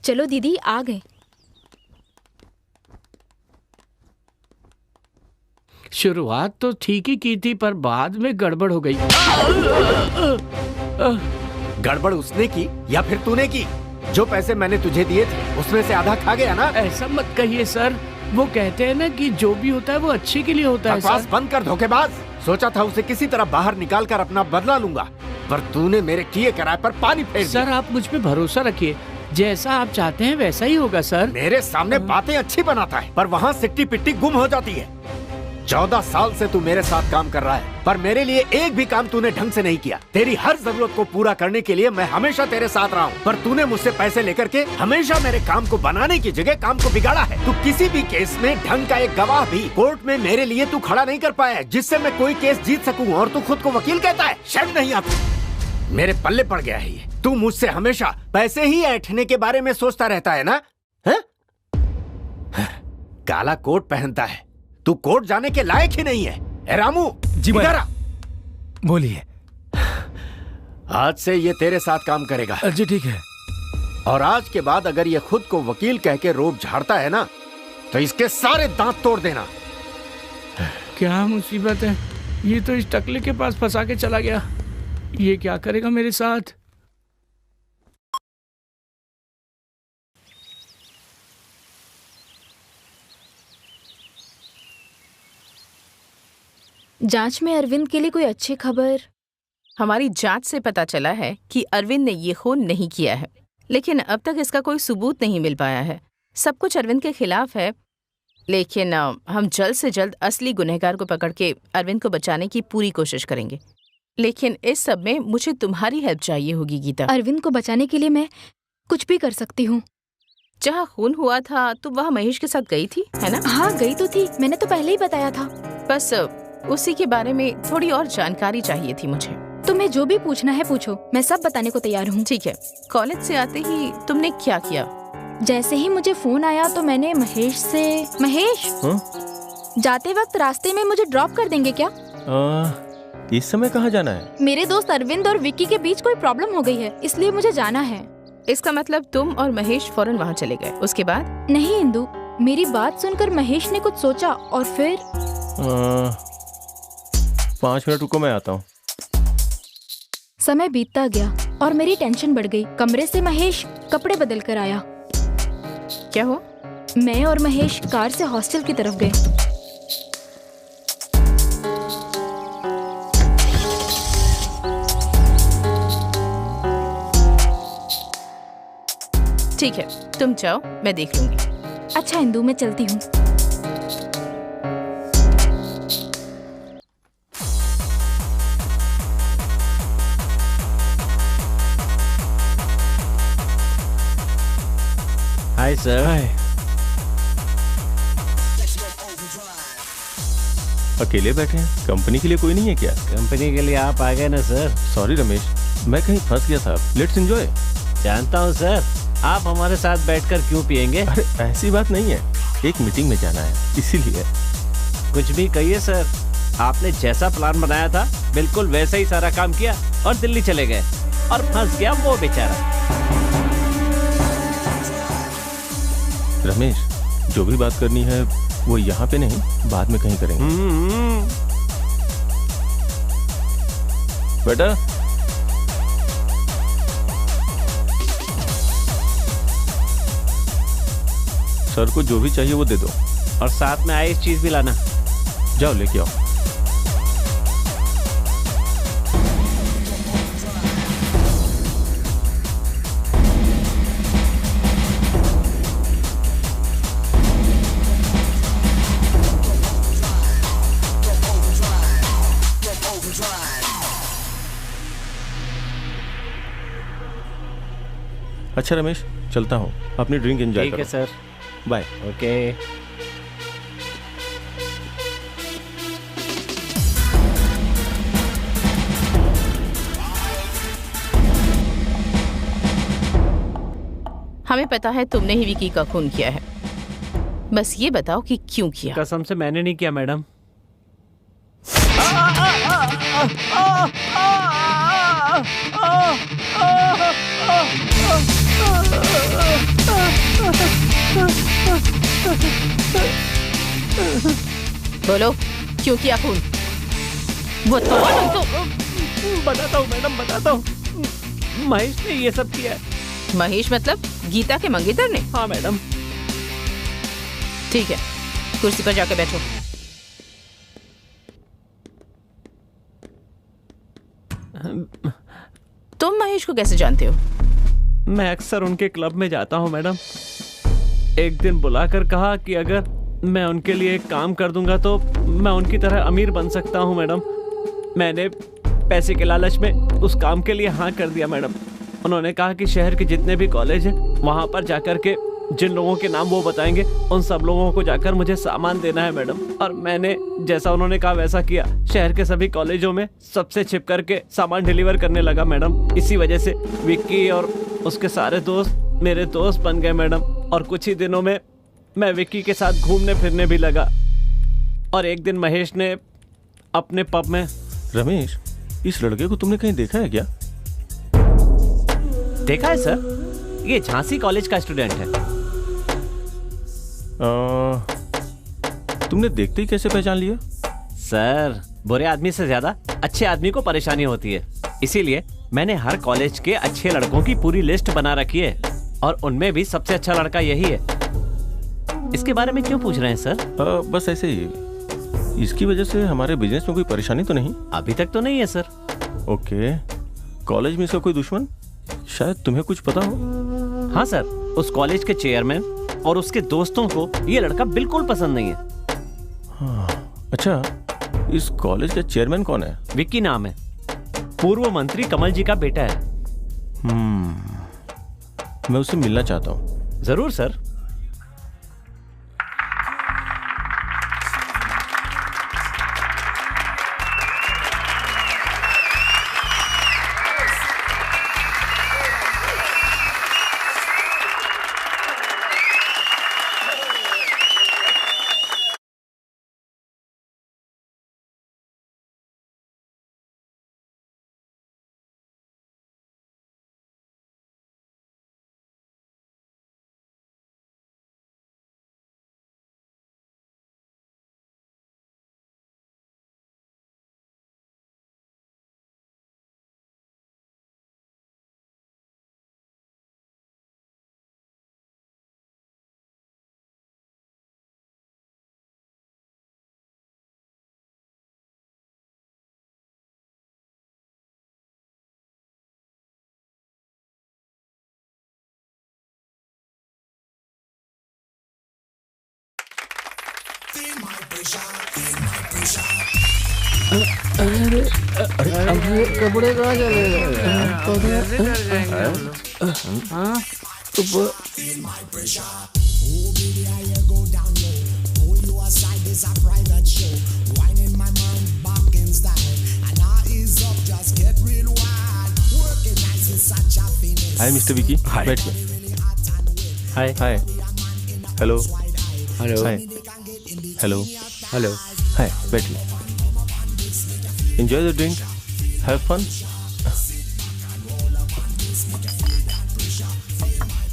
चलो दीदी, आ गए। शुरुआत तो ठीक ही की थी, पर बाद में गड़बड़ हो गई। गड़बड़ उसने की या फिर तूने की? जो पैसे मैंने तुझे दिए थे उसमें से आधा खा गया ना? ऐसा मत कहिए सर, वो कहते हैं ना कि जो भी होता है वो अच्छे के लिए होता है। बकवास बंद कर धोखेबाज। सोचा था उसे किसी तरह बाहर निकाल कर अपना बदला लूंगा, पर तूने मेरे किए कराए पर पानी फेर दिया। सर आप मुझ पे भरोसा रखिए, जैसा आप चाहते हैं वैसा ही होगा सर। मेरे सामने बातें अच्छी बनाता है पर वहाँ सिट्टी पिट्टी गुम हो जाती है। 14 साल से तू मेरे साथ काम कर रहा है, पर मेरे लिए एक भी काम तूने ढंग से नहीं किया। तेरी हर जरूरत को पूरा करने के लिए मैं हमेशा तेरे साथ रहा हूँ, पर तूने मुझसे पैसे लेकर के हमेशा मेरे काम को बनाने की जगह काम को बिगाड़ा है। तू किसी भी केस में ढंग का एक गवाह भी कोर्ट में मेरे लिए तू खड़ा नहीं कर पाया जिससे मैं कोई केस जीत सकूँ, और तू खुद को वकील कहता है। शर्म नहीं आती? मेरे पल्ले पड़ गया है ये। तू मुझसे हमेशा पैसे ही ऐंठने के बारे में सोचता रहता है ना? है? काला कोट पहनता है, तू कोर्ट जाने के लायक ही नहीं है। ए रामू, इधर आ। बोलिए। आज से ये तेरे साथ काम करेगा। जी ठीक है। और आज के बाद अगर ये खुद को वकील कह के रोब झाड़ता है ना तो इसके सारे दांत तोड़ देना। क्या मुसीबत है, ये तो इस टकले के पास फंसा के चला गया। ये क्या करेगा मेरे साथ? जांच में अरविंद के लिए कोई अच्छी खबर? हमारी जांच से पता चला है कि अरविंद ने ये खून नहीं किया है, लेकिन अब तक इसका कोई सबूत नहीं मिल पाया है। सब कुछ अरविंद के खिलाफ है, लेकिन हम जल्द से जल्द असली गुनहगार को पकड़ के अरविंद को बचाने की पूरी कोशिश करेंगे। लेकिन इस सब में मुझे तुम्हारी हेल्प चाहिए होगी गीता। अरविंद को बचाने के लिए मैं कुछ भी कर सकती हूँ। जहाँ खून हुआ था तुम वहाँ महेश के साथ गई थी, है ना? हाँ गई तो थी, मैंने तो पहले ही बताया था। बस उसी के बारे में थोड़ी और जानकारी चाहिए थी मुझे। तुम्हें जो भी पूछना है पूछो, मैं सब बताने को तैयार हूँ। ठीक है। कॉलेज से आते ही तुमने क्या किया? जैसे ही मुझे फोन आया तो मैंने महेश से, महेश जाते वक्त रास्ते में मुझे ड्रॉप कर देंगे क्या? इस समय कहाँ जाना है? मेरे दोस्त अरविंद और विक्की के बीच कोई प्रॉब्लम हो गई है, इसलिए मुझे जाना है। इसका मतलब तुम और महेश फौरन वहाँ चले गए। उसके बाद? नहीं इंदु, मेरी बात सुनकर महेश ने कुछ सोचा और फिर 5 मिनट रुको, मैं आता हूँ। समय बीतता गया और मेरी टेंशन बढ़ गई। कमरे से महेश कपड़े बदल कर आया। क्या हुआ? मैं और महेश कार से हॉस्टल की तरफ गए। ठीक है, तुम जाओ, मैं देख लूंगी। अच्छा इंदु, मैं चलती हूँ। Hi sir. अकेले बैठे हैं? कंपनी के लिए कोई नहीं है क्या? कंपनी के लिए आप आ गए ना सर। सॉरी रमेश, मैं कहीं फंस गया था। Let's enjoy. जानता हूँ सर, आप हमारे साथ बैठकर क्यों पियेंगे? अरे ऐसी बात नहीं है, एक मीटिंग में जाना है इसीलिए। कुछ भी कहिए सर, आपने जैसा प्लान बनाया था बिल्कुल वैसा ही सारा काम किया और दिल्ली चले गए और फंस गया वो बेचारा। रमेश, जो भी बात करनी है वो यहाँ पे नहीं, बाद में कहीं करेंगे। बेटा सर को जो भी चाहिए वो दे दो, और साथ में आइस चीज भी लाना। जाओ लेके आओ। अच्छा रमेश, चलता हूँ, अपनी ड्रिंक एंजॉय करो। ठीक है सर, बाय। ओके। हमें पता है तुमने ही विकी का खून किया है, बस ये बताओ कि क्यों किया। कसम से मैंने नहीं किया मैडम। बोलो क्यों किया खून? वो तो बताता हूँ मैडम, बताता हूँ। महेश ने ये सब किया है। महेश मतलब गीता के मंगेतर ने? हाँ मैडम। ठीक है, कुर्सी पर जाकर बैठो। तुम महेश को कैसे जानते हो? मैं अक्सर उनके क्लब में जाता हूँ मैडम। एक दिन बुलाकर कहा कि अगर मैं उनके लिए एक काम कर दूंगा तो मैं उनकी तरह अमीर बन सकता हूँ मैडम। मैंने पैसे के लालच में उस काम के लिए हाँ कर दिया मैडम। उन्होंने कहा कि शहर के जितने भी कॉलेज हैं वहाँ पर जाकर के जिन लोगों के नाम वो बताएंगे उन सब लोगों को जाकर मुझे सामान देना है मैडम। और मैंने जैसा उन्होंने कहा वैसा किया। शहर के सभी कॉलेजों में सबसे छिप करके सामान डिलीवर करने लगा मैडम। इसी वजह से विक्की और उसके सारे दोस्त मेरे दोस्त बन गए मैडम। और कुछ ही दिनों में मैं विक्की के साथ घूमने फिरने भी लगा। और एक दिन महेश ने अपने पब में। रमेश, इस लड़के को तुमने कहीं देखा है क्या? देखा है सर, ये झांसी कॉलेज का स्टूडेंट है। तुमने देखते ही कैसे पहचान लिया? सर, बुरे आदमी से ज्यादा अच्छे आदमी को परेशानी होती है, इसीलिए मैंने हर कॉलेज के अच्छे लड़कों की पूरी लिस्ट बना रखी है और उनमें भी सबसे अच्छा लड़का यही है। इसके बारे में क्यों पूछ रहे हैं सर? बस ऐसे ही। इसकी वजह से हमारे बिजनेस में कोई परेशानी तो नहीं? अभी तक तो नहीं है सर। ओके, कॉलेज में इसका कोई दुश्मन? शायद तुम्हें कुछ पता हो। हाँ सर, उस कॉलेज के चेयरमैन और उसके दोस्तों को ये लड़का बिल्कुल पसंद नहीं है। हाँ, अच्छा, इस कॉलेज का चेयरमैन कौन है? विक्की नाम है, पूर्व मंत्री कमल जी का बेटा है। मैं उससे मिलना चाहता हूँ। जरूर सर। अरे कपड़े कहाँ चले हाय मिस्टर विकी, बैठिए। Hi. Hi. Hello. Hello. Hi. Hello. Hello. Hi, बैठिए। Enjoy the drink, have fun.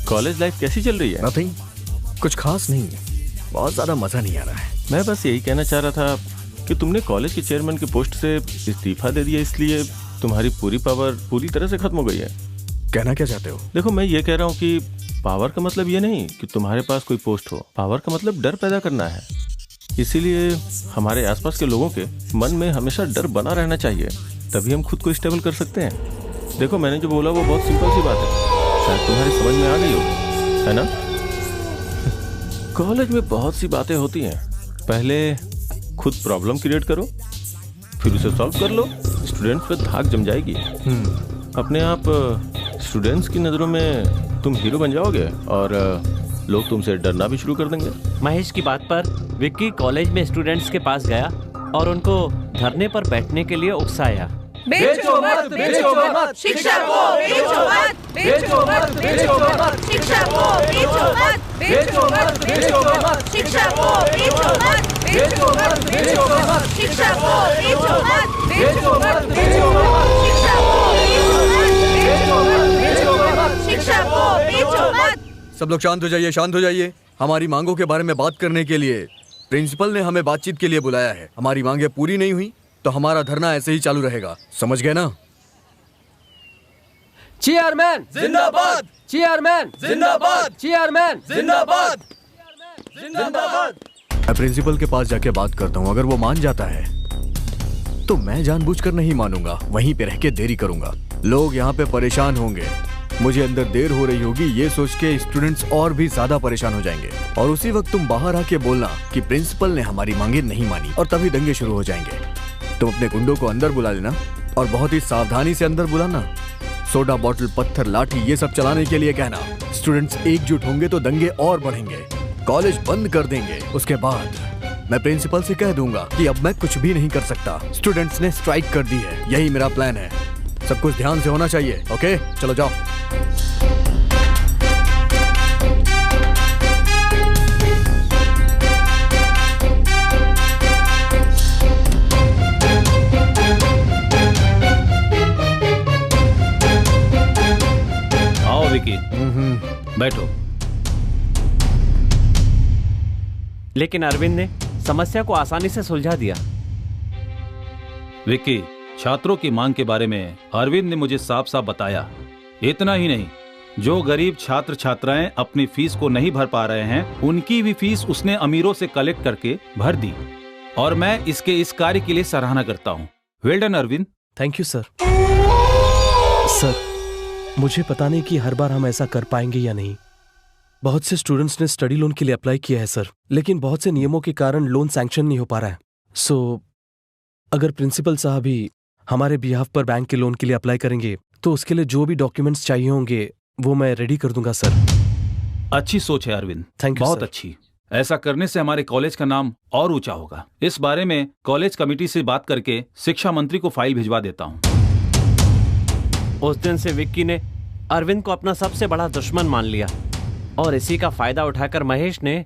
College life कैसी चल रही है? नथिंग, कुछ खास नहीं है, बहुत ज्यादा मजा नहीं आ रहा है। मैं बस यही कहना चाह रहा था कि तुमने कॉलेज के चेयरमैन की पोस्ट से इस्तीफा दे दिया, इसलिए तुम्हारी पूरी पावर पूरी तरह से खत्म हो गई है। कहना क्या चाहते हो? देखो, मैं ये कह रहा हूँ कि पावर का मतलब ये नहीं कि तुम्हारे पास कोई पोस्ट हो। पावर का मतलब डर पैदा करना है। इसीलिए हमारे आसपास के लोगों के मन में हमेशा डर बना रहना चाहिए, तभी हम खुद को स्टेबल कर सकते हैं। देखो, मैंने जो बोला वो बहुत सिंपल सी बात है, शायद तुम्हारी समझ में आ गई हो, है ना? कॉलेज में बहुत सी बातें होती हैं। पहले खुद प्रॉब्लम क्रिएट करो, फिर उसे सॉल्व कर लो, स्टूडेंट्स पे धाक जम जाएगी। अपने आप स्टूडेंट्स की नज़रों में तुम हीरो बन जाओगे और लोग तुमसे डरना भी शुरू कर देंगे। महेश की बात पर विक्की कॉलेज में स्टूडेंट्स के पास गया और उनको धरने पर बैठने के लिए उकसाया। बेचो मत, बेचो मत, शिक्षा को बेचो मत, बेचो मत, बेचो मत, शिक्षा को बेचो मत, बेचो मत, बेचो मत, शिक्षा को बेचो मत, बेचो मत, बेचो मत, शिक्षा को बेचो मत, बेचो मत, बेचो मत, शिक्षा को बेचो मत, बेचो मत, बेचो मत, शिक्षा को बेचो मत। सब लोग शांत हो जाइए, शांत हो जाइए। हमारी मांगों के बारे में बात करने के लिए प्रिंसिपल ने हमें बातचीत के लिए बुलाया है। हमारी मांगें पूरी नहीं हुई तो हमारा धरना ऐसे ही चालू रहेगा, समझ गए ना? चेयरमैन जिंदाबाद, चेयरमैन जिंदाबाद, चेयरमैन जिंदाबाद, जिंदाबाद। मैं प्रिंसिपल के पास जाके बात करता हूँ। अगर वो मान जाता है तो मैं जानबूझकर नहीं मानूंगा, वहीं पे रह के देरी करूंगा। लोग यहाँ पे परेशान होंगे, मुझे अंदर देर हो रही होगी, ये सोच के स्टूडेंट्स और भी ज्यादा परेशान हो जाएंगे। और उसी वक्त तुम बाहर आके बोलना कि प्रिंसिपल ने हमारी मांगे नहीं मानी, और तभी दंगे शुरू हो जाएंगे। तुम अपने गुंडों को अंदर बुला लेना और बहुत ही सावधानी से अंदर बुलाना। सोडा बॉटल, पत्थर, लाठी ये सब चलाने के लिए कहना। स्टूडेंट्स एकजुट होंगे तो दंगे और बढ़ेंगे, कॉलेज बंद कर देंगे। उसके बाद मैं प्रिंसिपल से कह दूंगा कि अब मैं कुछ भी नहीं कर सकता, स्टूडेंट्स ने स्ट्राइक कर दी है। यही मेरा प्लान है। सब कुछ ध्यान से होना चाहिए। ओके, चलो जाओ। आओ विकी, बैठो। लेकिन अरविंद ने समस्या को आसानी से सुलझा दिया। विकी, छात्रों की मांग के बारे में अरविंद ने मुझे साफ साफ बताया। इतना ही नहीं, जो गरीब छात्र छात्राएं अपनी फीस को नहीं भर पा रहे हैं, उनकी भी फीस उसने अमीरों से कलेक्ट करके भर दी। और मैं इसके इस कार्य के लिए सराहना करता हूँ। Well done Arvind. Thank you sir. Sir, मुझे पता नहीं कि हर बार हम ऐसा कर पाएंगे या नहीं। बहुत से स्टूडेंट्स ने स्टडी लोन के लिए अप्लाई किया है सर, लेकिन बहुत से नियमों के कारण लोन सैंक्शन नहीं हो पा रहा है। सो अगर प्रिंसिपल साहब ही हमारे बिहाफ पर बैंक के लोन के लिए अप्लाई करेंगे तो उसके लिए जो भी डॉक्यूमेंट्स चाहिए होंगे वो मैं रेडी कर दूंगा सर। अच्छी सोच है अरविंद, थैंक यू। बहुत अच्छी। ऐसा करने से हमारे कॉलेज का नाम और ऊंचा होगा। इस बारे में कॉलेज कमेटी से बात करके शिक्षा मंत्री को फाइल भिजवा देता हूँ। उस दिन से विक्की ने अरविंद को अपना सबसे बड़ा दुश्मन मान लिया और इसी का फायदा उठाकर महेश ने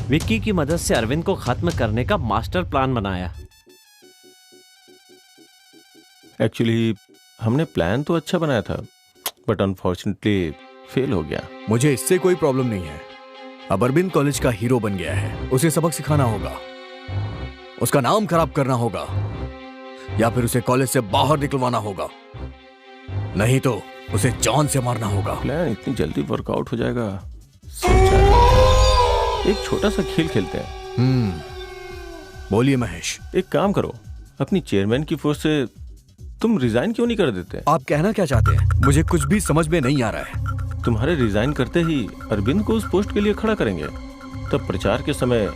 विक्की की मदद से अरविंद को खत्म करने का मास्टर प्लान बनाया। एक्चुअली हमने प्लान तो अच्छा बनाया था, बट अनफॉर्चुनेटली फेल हो गया। मुझे इससे कोई प्रॉब्लम नहीं है। अब अरविंद कॉलेज का हीरो बन गया है, उसे सबक सिखाना होगा, उसका नाम खराब करना होगा, या फिर उसे कॉलेज से बाहर निकलवाना होगा, नहीं तो उसे जान से मारना होगा। प्लान इतनी जल्दी वर्कआउट हो जाएगा एक छोटा सा खेल खेलते हैं। बोलिए महेश। एक काम करो, अपनी चेयरमैन की पोस्ट से तुम रिजाइन क्यों नहीं कर देते? आप कहना क्या चाहते हैं? मुझे कुछ भी समझ में नहीं आ रहा है। तुम्हारे रिजाइन करते ही अरविंद को उस पोस्ट के लिए खड़ा करेंगे, तब प्रचार के समय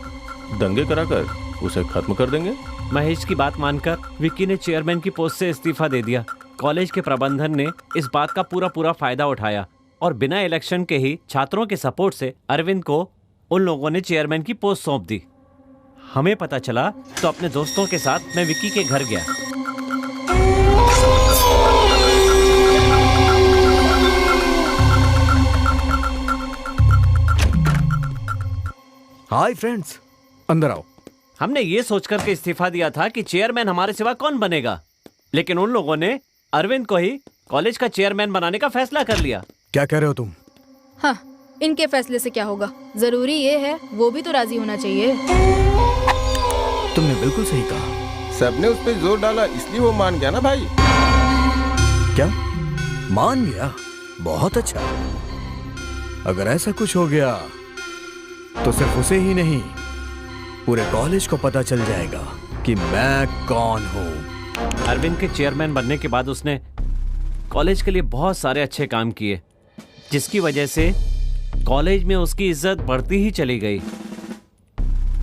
दंगे कराकर उसे खत्म कर देंगे। महेश की बात मानकर विक्की ने चेयरमैन की पोस्ट से इस्तीफा दे दिया। कॉलेज के प्रबंधन ने इस बात का पूरा फायदा उठाया और बिना इलेक्शन के ही छात्रों के सपोर्ट से अरविंद को उन लोगों ने चेयरमैन की पोस्ट सौंप दी। हमें पता चला तो अपने दोस्तों के साथ मैं विक्की के घर गया। हाय फ्रेंड्स, अंदर आओ। हमने ये सोचकर के इस्तीफा दिया था कि चेयरमैन हमारे सिवा कौन बनेगा, लेकिन उन लोगों ने अरविंद को ही कॉलेज का चेयरमैन बनाने का फैसला कर लिया। क्या कह रहे हो तुम? हाँ, इनके फैसले से क्या होगा? जरूरी ये है वो भी तो राजी होना चाहिए। तुमने बिल्कुल सही कहा। सबने उस पर जोर डाला इसलिए वो मान गया ना भाई। क्या मान गया? बहुत अच्छा। अगर ऐसा कुछ हो गया तो सिर्फ उसे ही नहीं, पूरे कॉलेज को पता चल जाएगा कि मैं कौन हूँ। अरविंद के चेयरमैन बनने के बाद उसने कॉलेज के लिए बहुत सारे अच्छे काम किए, जिसकी वजह से कॉलेज में उसकी इज्जत बढ़ती ही चली गई।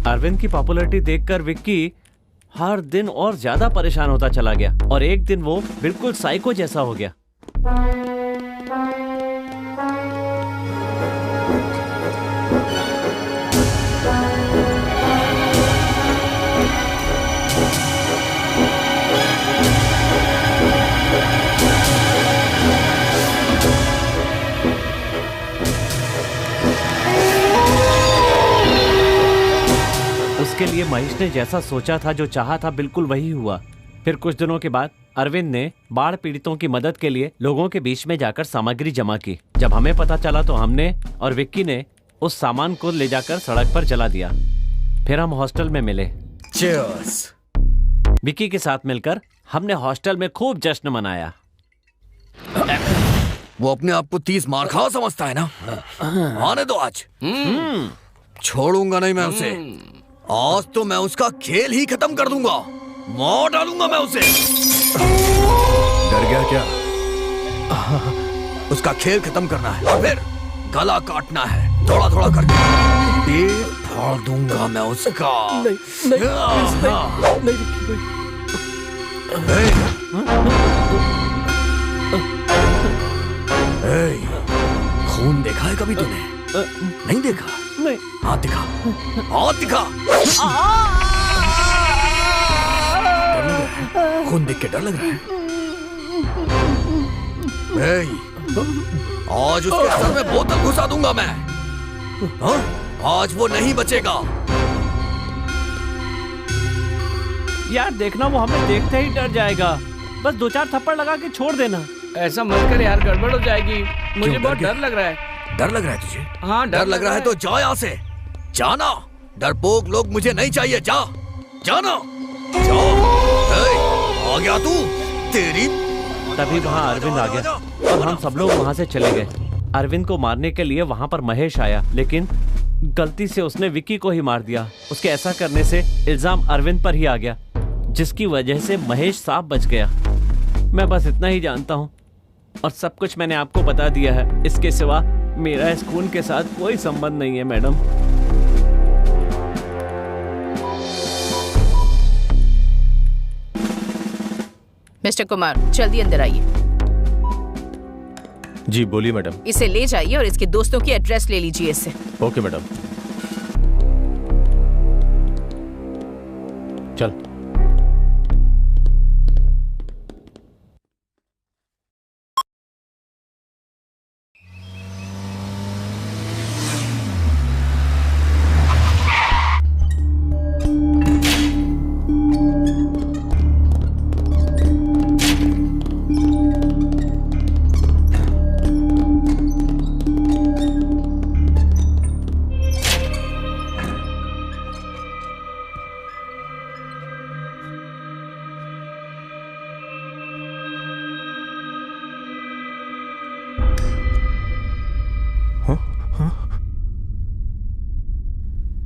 अरविंद की पॉपुलैरिटी देखकर विक्की हर दिन और ज्यादा परेशान होता चला गया और एक दिन वो बिल्कुल साइको जैसा हो गया। महेश ने जैसा सोचा था, जो चाहा था, बिल्कुल वही हुआ। फिर कुछ दिनों के बाद अरविंद ने बाढ़ पीड़ितों की मदद के लिए लोगों के बीच में जाकर सामग्री जमा की। जब हमें पता चला तो हमने और विक्की ने उस सामान को ले जाकर सड़क पर जला दिया। फिर हम हॉस्टल में मिले। Cheers! विक्की के साथ मिलकर हमने हॉस्टल में खूब जश्न मनाया। वो अपने आप को 30 मार खाओ समझता है ना। आने दो आज। छोड़ूंगा नहीं मैं उसे। आज तो मैं उसका खेल ही खत्म कर दूंगा। मार डालूंगा मैं उसे। डर गया क्या? उसका खेल खत्म करना है और फिर गला काटना है, थोड़ा थोड़ा करके। पेट फाड़ दूंगा मैं उसका। नहीं, खून देखा है कभी तूने? नहीं देखा? नहीं। हाथ दिखा, हाथ दिखा। खून देख के डर लग रहा है? आज उसके सर में बोतल घुसा दूंगा मैं। हाँ? आज वो नहीं बचेगा। यार देखना, वो हमें देखते ही डर जाएगा। बस 2-4 थप्पड़ लगा के छोड़ देना। ऐसा मत कर यार, गड़बड़ हो जाएगी। मुझे बहुत डर लग रहा है। डर लग रहा है तुझे? हाँ, डर लग रहा है तो जा यहाँ से। जाना। डरपोक लोग मुझे नहीं चाहिए। जा, जाना। आ गया तू? तेरी। तभी वहाँ अरविंद आ गया और हम सब लोग वहाँ से चले गए। अरविंद को मारने के लिए वहाँ पर महेश आया, लेकिन गलती से उसने विक्की को ही मार दिया। उसके ऐसा करने से इल्जाम अरविंद पर ही आ गया, जिसकी वजह से महेश साफ बच गया। मैं बस इतना ही जानता हूँ और सब कुछ मैंने आपको बता दिया है। इसके सिवा मेरा इस खून के साथ कोई संबंध नहीं है मैडम। मिस्टर कुमार, जल्दी अंदर आइए। जी बोलिए मैडम। इसे ले जाइए और इसके दोस्तों की एड्रेस ले लीजिए इससे। Okay madam. चल।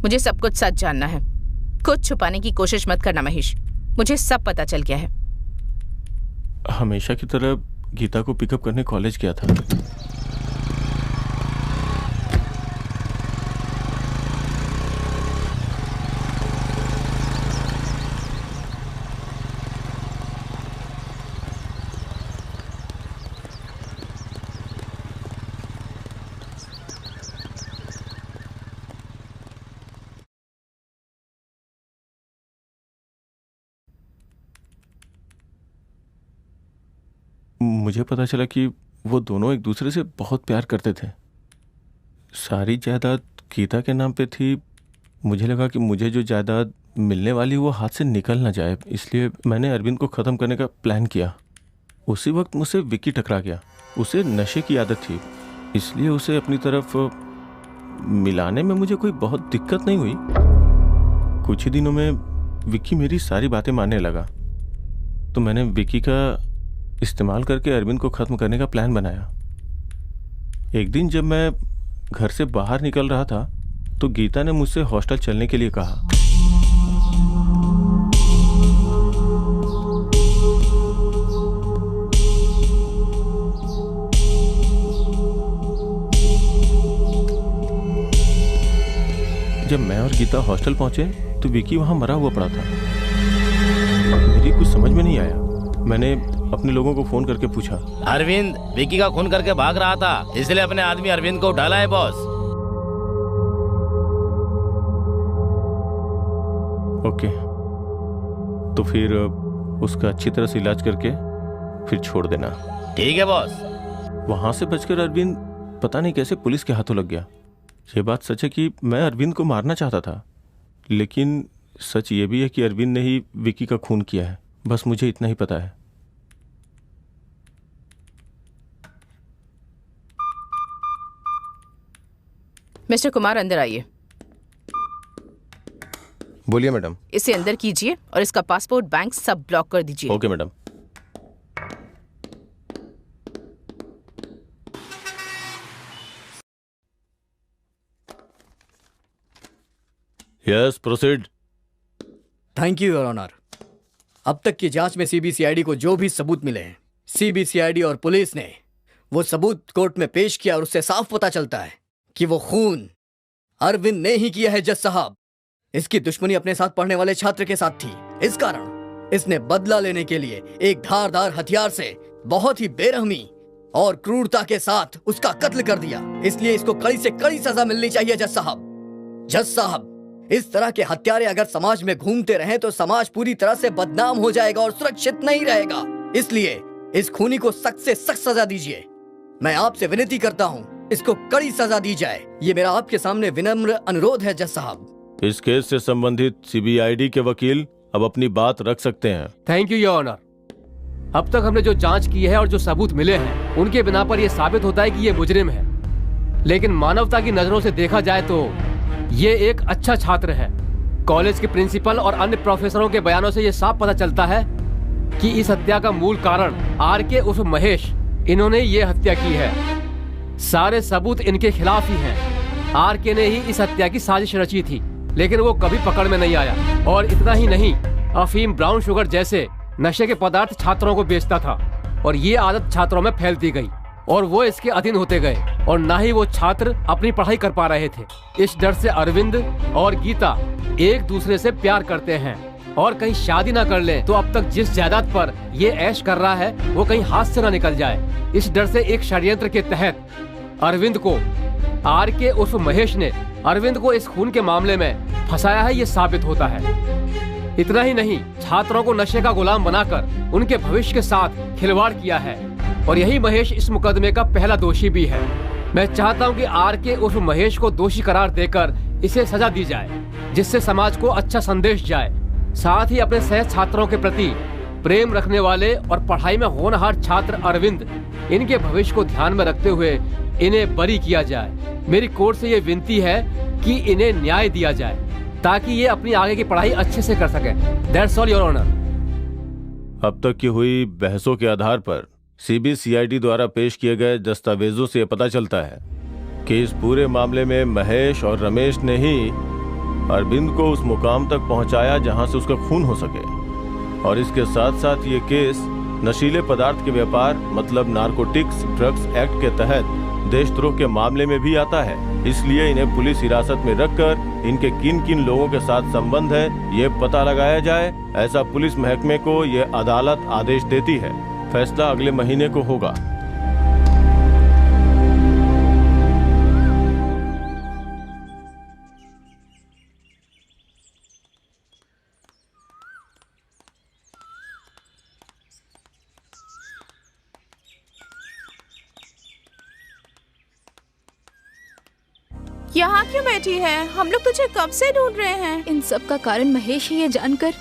मुझे सब कुछ सच जानना है। कुछ छुपाने की कोशिश मत करना महेश। मुझे सब पता चल गया है। हमेशा की तरह गीता को पिकअप करने कॉलेज गया था। मुझे पता चला कि वो दोनों एक दूसरे से बहुत प्यार करते थे। सारी जायदाद गीता के नाम पे थी। मुझे लगा कि मुझे जो जायदाद मिलने वाली वो हाथ से निकल ना जाए, इसलिए मैंने अरविंद को ख़त्म करने का प्लान किया। उसी वक्त मुझसे विक्की टकरा गया। उसे नशे की आदत थी, इसलिए उसे अपनी तरफ मिलाने में मुझे कोई बहुत दिक्कत नहीं हुई। कुछ ही दिनों में विक्की मेरी सारी बातें मानने लगा, तो मैंने विक्की का इस्तेमाल करके अरविंद को ख़त्म करने का प्लान बनाया। एक दिन जब मैं घर से बाहर निकल रहा था तो गीता ने मुझसे हॉस्टल चलने के लिए कहा। जब मैं और गीता हॉस्टल पहुंचे तो विक्की वहां मरा हुआ पड़ा था। मेरी कुछ समझ में नहीं आया। मैंने अपने लोगों को फोन करके पूछा। अरविंद विक्की का खून करके भाग रहा था, इसलिए अपने आदमी अरविंद को उठा लाए बॉस। ओके, तो फिर उसका अच्छी तरह से इलाज करके फिर छोड़ देना। ठीक है बॉस। वहां से बचकर अरविंद पता नहीं कैसे पुलिस के हाथों लग गया। ये बात सच है कि मैं अरविंद को मारना चाहता था, लेकिन सच ये भी है कि अरविंद ने ही विकी का खून किया है, बस मुझे इतना ही पता है। मिस्टर कुमार अंदर आइए। बोलिए मैडम। इसे अंदर कीजिए और इसका पासपोर्ट, बैंक सब ब्लॉक कर दीजिए। Okay madam. Yes proceed. Thank you your honour. अब तक की जांच में सीबीसीआईडी को जो भी सबूत मिले हैं, सीबीसीआईडी और पुलिस ने वो सबूत कोर्ट में पेश किया और उससे साफ पता चलता है कि वो खून अरविंद ने ही किया है। जज साहब, इसकी दुश्मनी अपने साथ पढ़ने वाले छात्र के साथ थी। इस कारण इसने बदला लेने के लिए एक धारदार हथियार से बहुत ही बेरहमी और क्रूरता के साथ उसका कत्ल कर दिया। इसलिए इसको कड़ी से कड़ी सजा मिलनी चाहिए जज साहब। जज साहब, इस तरह के हत्यारे अगर समाज में घूमते रहे तो समाज पूरी तरह से बदनाम हो जाएगा और सुरक्षित नहीं रहेगा। इसलिए इस खूनी को सख्त से सख्त सजा दीजिए। मैं आपसे विनती करता हूँ, इसको कड़ी सजा दी जाए। ये मेरा आपके सामने विनम्र अनुरोध है जज साहब। इस केस से संबंधित सीबीआईडी के वकील अब अपनी बात रख सकते हैं। Thank you your honour. अब तक हमने जो जांच की है और जो सबूत मिले हैं उनके बिना पर यह साबित होता है कि ये मुजरिम है, लेकिन मानवता की नजरों से देखा जाए तो ये एक अच्छा छात्र है। कॉलेज के प्रिंसिपल और अन्य प्रोफेसरों के बयानों से ये साफ पता चलता है कि इस हत्या का मूल कारण आरके उर्फ महेश, इन्होंने ये हत्या की है। सारे सबूत इनके खिलाफ ही हैं। आरके ने ही इस हत्या की साजिश रची थी, लेकिन वो कभी पकड़ में नहीं आया। और इतना ही नहीं, अफीम, ब्राउन शुगर जैसे नशे के पदार्थ छात्रों को बेचता था और ये आदत छात्रों में फैलती गई और वो इसके अधीन होते गए और ना ही वो छात्र अपनी पढ़ाई कर पा रहे थे। इस डर से अरविंद और गीता एक दूसरे से प्यार करते हैं और कहीं शादी ना कर ले तो अब तक जिस जायदाद पर ये ऐश कर रहा है वो कहीं हाथ से ना निकल जाए। इस डर से एक षड्यंत्र के तहत अरविंद को आरके उर्फ महेश ने अरविंद को इस खून के मामले में फंसाया है, ये साबित होता है। इतना ही नहीं, छात्रों को नशे का गुलाम बनाकर उनके भविष्य के साथ खिलवाड़ किया है और यही महेश इस मुकदमे का पहला दोषी भी है। मैं चाहता हूं कि आरके उर्फ महेश को दोषी करार देकर इसे सजा दी जाए, जिससे समाज को अच्छा संदेश जाए। साथ ही अपने सह छात्रों के प्रति प्रेम रखने वाले और पढ़ाई में होनहार छात्र अरविंद, इनके भविष्य को ध्यान में रखते हुए इन्हें बरी किया जाए। मेरी कोर्ट से ये विनती है कि इन्हें न्याय दिया जाए ताकि ये अपनी आगे की पढ़ाई अच्छे से कर सके। That's all your honour. अब तक की हुई बहसों के आधार पर सीबीसीआईडी द्वारा पेश किए गए दस्तावेजों से पता चलता है कि इस पूरे मामले में महेश और रमेश ने ही अरविंद को उस मुकाम तक पहुंचाया जहां से उसका खून हो सके। और इसके साथ साथ ये केस नशीले पदार्थ के व्यापार मतलब नारकोटिक्स ड्रग्स एक्ट के तहत देशद्रोह के मामले में भी आता है। इसलिए इन्हें पुलिस हिरासत में रखकर इनके किन किन लोगों के साथ संबंध है ये पता लगाया जाए, ऐसा पुलिस महकमे को ये अदालत आदेश देती है। फैसला अगले महीने को होगा। यहाँ क्यों बैठी है? हम लोग तुझे कब से ढूंढ रहे हैं। इन सब का कारण महेश ही है जानकर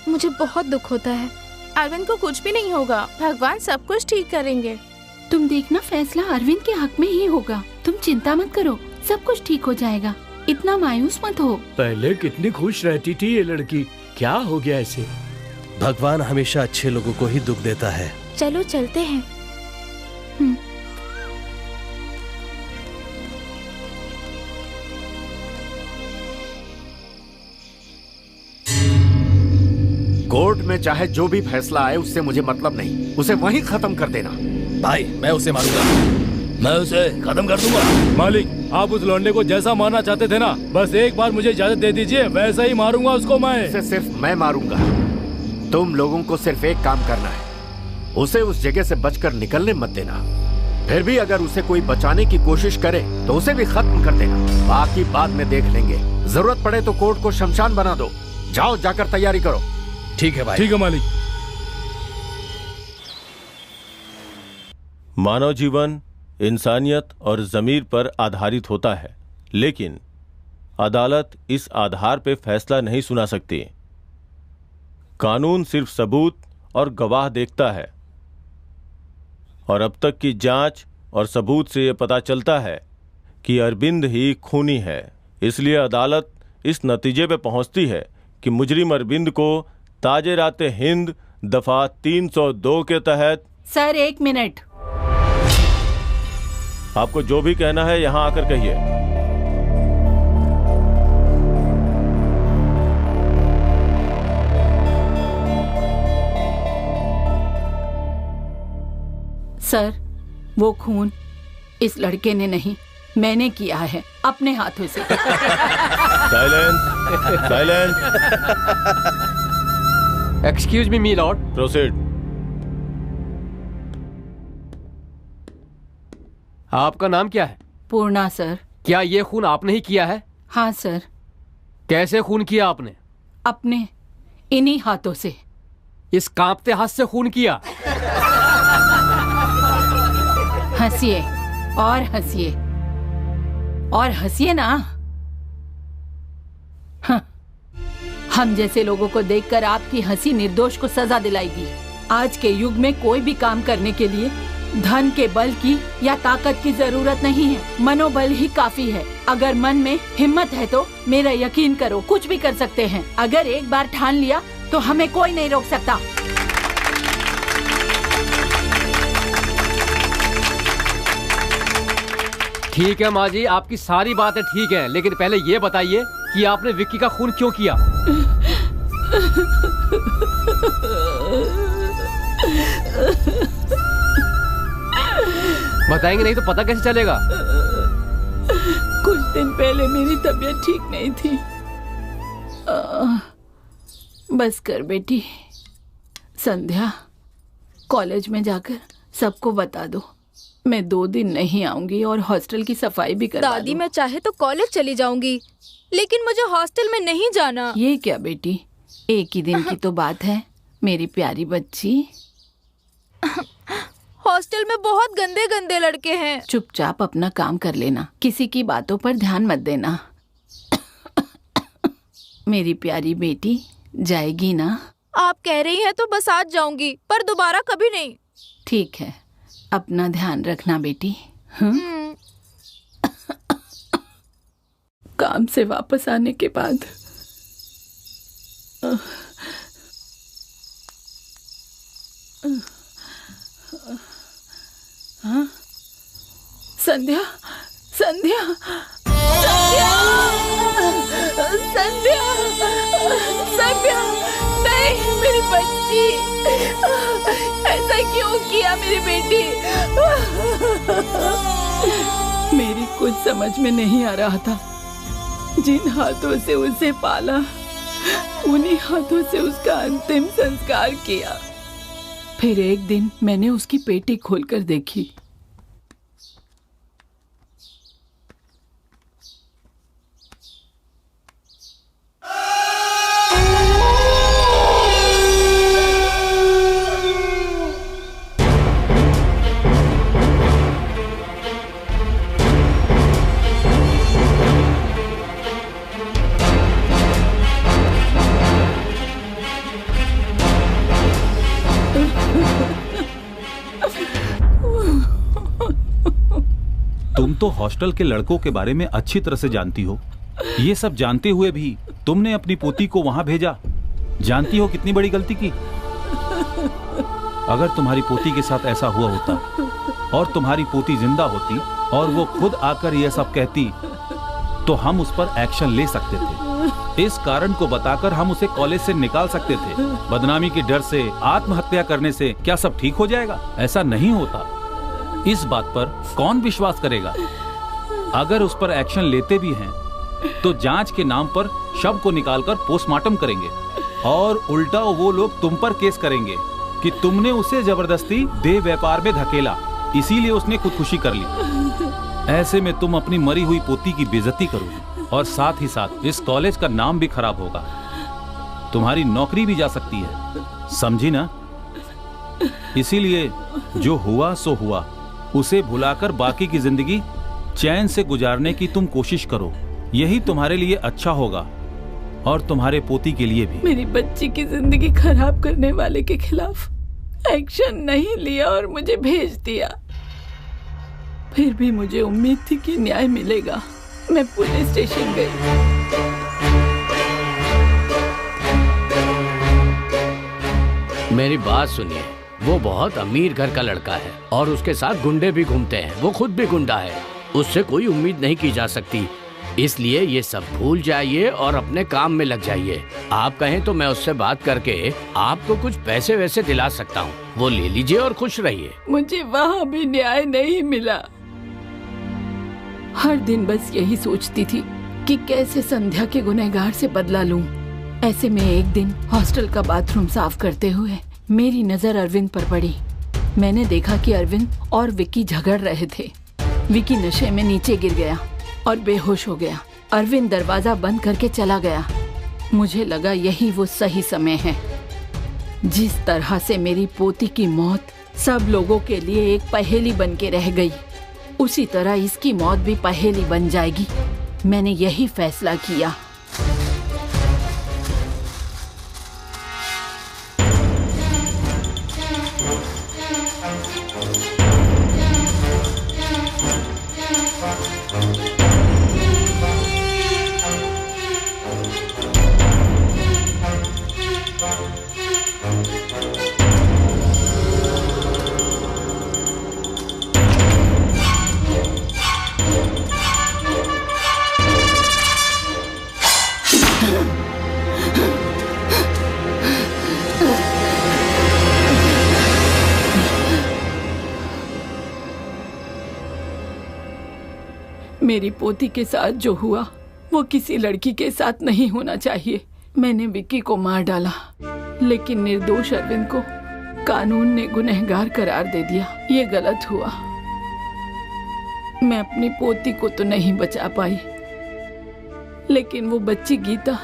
मुझे बहुत दुख होता है। अरविंद को कुछ भी नहीं होगा, भगवान सब कुछ ठीक करेंगे। तुम देखना, फैसला अरविंद के हक में ही होगा। तुम चिंता मत करो, सब कुछ ठीक हो जाएगा। इतना मायूस मत हो। पहले कितनी खुश रहती थी ये लड़की, क्या हो गया इसे? भगवान हमेशा अच्छे लोगों को ही दुख देता है। चलो चलते हैं। कोर्ट में चाहे जो भी फैसला आए उससे मुझे मतलब नहीं, उसे वहीं खत्म कर देना। भाई मैं उसे मारूंगा, मैं उसे खत्म कर दूंगा। मालिक, आप उस लौंडे को जैसा मारना चाहते थे ना, बस एक बार मुझे इजाजत दे दीजिए, वैसा ही मारूंगा उसको मैं। उसे सिर्फ मैं मारूंगा। तुम लोगों को सिर्फ एक काम करना है, उसे उस जगह से बचकर निकलने मत देना। फिर भी अगर उसे कोई बचाने की कोशिश करे तो उसे भी खत्म कर देना। बाकी बाद में देख लेंगे, जरूरत पड़े तो कोर्ट को शमशान बना दो। जाओ, जाकर तैयारी करो। ठीक है भाई। ठीक है मालिक। मानव जीवन इंसानियत और जमीर पर आधारित होता है, लेकिन अदालत इस आधार पे फैसला नहीं सुना सकती। कानून सिर्फ सबूत और गवाह देखता है, और अब तक की जांच और सबूत से यह पता चलता है कि अरविंद ही खूनी है। इसलिए अदालत इस नतीजे पे पहुंचती है कि मुजरिम अरविंद को ताजे राते हिंद दफा 302 के तहत। Sir 1 minute. आपको जो भी कहना है यहां आकर कहिए। सर वो खून इस लड़के ने नहीं, मैंने किया है अपने हाथों से। Silence, silence. Excuse me Lord. Proceed. आपका नाम क्या है? पूर्णा सर। क्या ये खून आपने ही किया है? हाँ सर। कैसे खून किया आपने? अपने इन्हीं हाथों से। इस कांपते हाथ से खून किया? हंसिए और हंसिए और हंसिए ना। हाँ। हम जैसे लोगों को देखकर आपकी हंसी निर्दोष को सजा दिलाएगी। आज के युग में कोई भी काम करने के लिए धन के बल की या ताकत की जरूरत नहीं है, मनोबल ही काफी है। अगर मन में हिम्मत है तो मेरा यकीन करो कुछ भी कर सकते हैं। अगर एक बार ठान लिया तो हमें कोई नहीं रोक सकता। ठीक है माँ जी, आपकी सारी बातें ठीक है, लेकिन पहले ये बताइए कि आपने विक्की का खून क्यों किया? बताएंगे नहीं तो पता कैसे चलेगा? कुछ दिन पहले मेरी तबीयत ठीक नहीं थी। बस कर बेटी, संध्या कॉलेज में जाकर सबको बता दो मैं 2 दिन नहीं आऊंगी और हॉस्टल की सफाई भी करवा दादी मैं चाहे तो कॉलेज चली जाऊंगी, लेकिन मुझे हॉस्टल में नहीं जाना। ये क्या बेटी, एक ही दिन की तो बात है मेरी प्यारी बच्ची। हॉस्टल में बहुत गंदे गंदे लड़के हैं। चुपचाप अपना काम कर लेना, किसी की बातों पर ध्यान मत देना। मेरी प्यारी बेटी जाएगी ना? आप कह रही हैं तो बस आज जाऊंगी, पर दोबारा कभी नहीं। ठीक है, अपना ध्यान रखना बेटी। काम से वापस आने के बाद संध्या, संध्या, संध्या, संध्या, संध्या, नहीं मेरी बच्ची, ऐसा क्यों किया मेरी बेटी? मेरी कुछ समझ में नहीं आ रहा था। जिन हाथों से उसे पाला उन्हीं हाथों से उसका अंतिम संस्कार किया। फिर एक दिन मैंने उसकी पेटी खोलकर देखी। तुम तो हॉस्टल के लड़कों के बारे में अच्छी तरह से जानती हो। ये सब जानते हुए भी तुमने अपनी पोती को वहां भेजा। जानती हो कितनी बड़ी गलती की। अगर तुम्हारी पोती के साथ ऐसा हुआ होता और तुम्हारी पोती जिंदा होती और वो खुद आकर यह सब कहती तो हम उस पर एक्शन ले सकते थे। इस कारण को बताकर हम उसे कॉलेज से निकाल सकते थे। बदनामी के डर से आत्महत्या करने से क्या सब ठीक हो जाएगा? ऐसा नहीं होता। इस बात पर कौन विश्वास करेगा? अगर उस पर एक्शन लेते भी हैं तो जांच के नाम पर शव को निकालकर पोस्टमार्टम करेंगे और उल्टा वो लोग तुम पर केस करेंगे कि तुमने उसे जबरदस्ती देह व्यापार में धकेला, इसीलिए उसने खुदकुशी कर ली। ऐसे में तुम अपनी मरी हुई पोती की बेइज्जती करोगे और साथ ही साथ इस कॉलेज का नाम भी खराब होगा। तुम्हारी नौकरी भी जा सकती है, समझी ना? इसीलिए जो हुआ सो हुआ, उसे भुलाकर बाकी की जिंदगी चैन से गुजारने की तुम कोशिश करो। यही तुम्हारे लिए अच्छा होगा और तुम्हारे पोती के लिए भी। मेरी बच्ची की जिंदगी खराब करने वाले के खिलाफ एक्शन नहीं लिया और मुझे भेज दिया। फिर भी मुझे उम्मीद थी कि न्याय मिलेगा। मैं पुलिस स्टेशन गई। मेरी बात सुनिए, वो बहुत अमीर घर का लड़का है और उसके साथ गुंडे भी घूमते हैं। वो खुद भी गुंडा है, उससे कोई उम्मीद नहीं की जा सकती। इसलिए ये सब भूल जाइए और अपने काम में लग जाइए। आप कहें तो मैं उससे बात करके आपको कुछ पैसे वैसे दिला सकता हूँ, वो ले लीजिए और खुश रहिए। मुझे वहाँ भी न्याय नहीं मिला। हर दिन बस यही सोचती थी कि कैसे संध्या के गुनहगार से बदला लूं। ऐसे में एक दिन हॉस्टल का बाथरूम साफ करते हुए मेरी नजर अरविंद पर पड़ी। मैंने देखा कि अरविंद और विक्की झगड़ रहे थे। विक्की नशे में नीचे गिर गया और बेहोश हो गया। अरविंद दरवाजा बंद करके चला गया। मुझे लगा यही वो सही समय है। जिस तरह से मेरी पोती की मौत सब लोगों के लिए एक पहेली बन के रह गई, उसी तरह इसकी मौत भी पहेली बन जाएगी। मैंने यही फैसला किया। मेरी पोती के साथ जो हुआ वो किसी लड़की के साथ नहीं होना चाहिए। मैंने विक्की को मार डाला, लेकिन निर्दोष अरविंद को कानून ने गुनहगार करार दे दिया। ये गलत हुआ। मैं अपनी पोती को तो नहीं बचा पाई, लेकिन वो बच्ची गीता,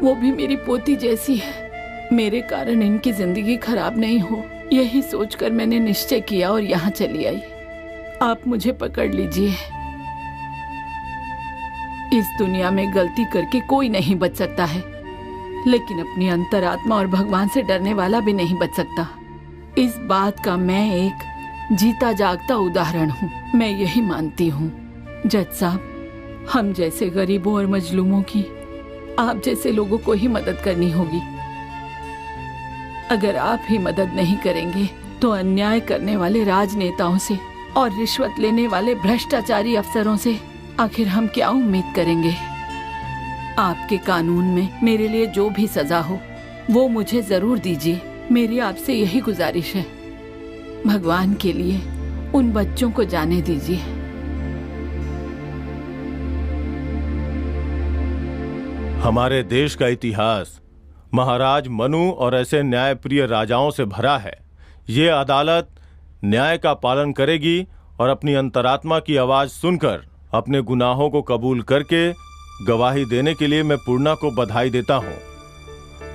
वो भी मेरी पोती जैसी है। मेरे कारण इनकी जिंदगी खराब नहीं हो, यही सोचकर मैंने निश्चय किया और यहाँ चली आई। आप मुझे पकड़ लीजिए। इस दुनिया में गलती करके कोई नहीं बच सकता है, लेकिन अपनी अंतरात्मा और भगवान से डरने वाला भी नहीं बच सकता। इस बात का मैं एक जीता जागता उदाहरण हूँ। मैं यही मानती हूँ जज साहब, हम जैसे गरीबों और मजलूमों की आप जैसे लोगों को ही मदद करनी होगी। अगर आप ही मदद नहीं करेंगे तो अन्याय करने वाले राजनेताओं से और रिश्वत लेने वाले भ्रष्टाचारी अफसरों से आखिर हम क्या उम्मीद करेंगे। आपके कानून में मेरे लिए जो भी सजा हो वो मुझे जरूर दीजिए। मेरी आपसे यही गुजारिश है। भगवान के लिए उन बच्चों को जाने दीजिए। हमारे देश का इतिहास महाराज मनु और ऐसे न्यायप्रिय राजाओं से भरा है। ये अदालत न्याय का पालन करेगी और अपनी अंतरात्मा की आवाज सुनकर अपने गुनाहों को कबूल करके गवाही देने के लिए मैं पूर्णा को बधाई देता हूँ।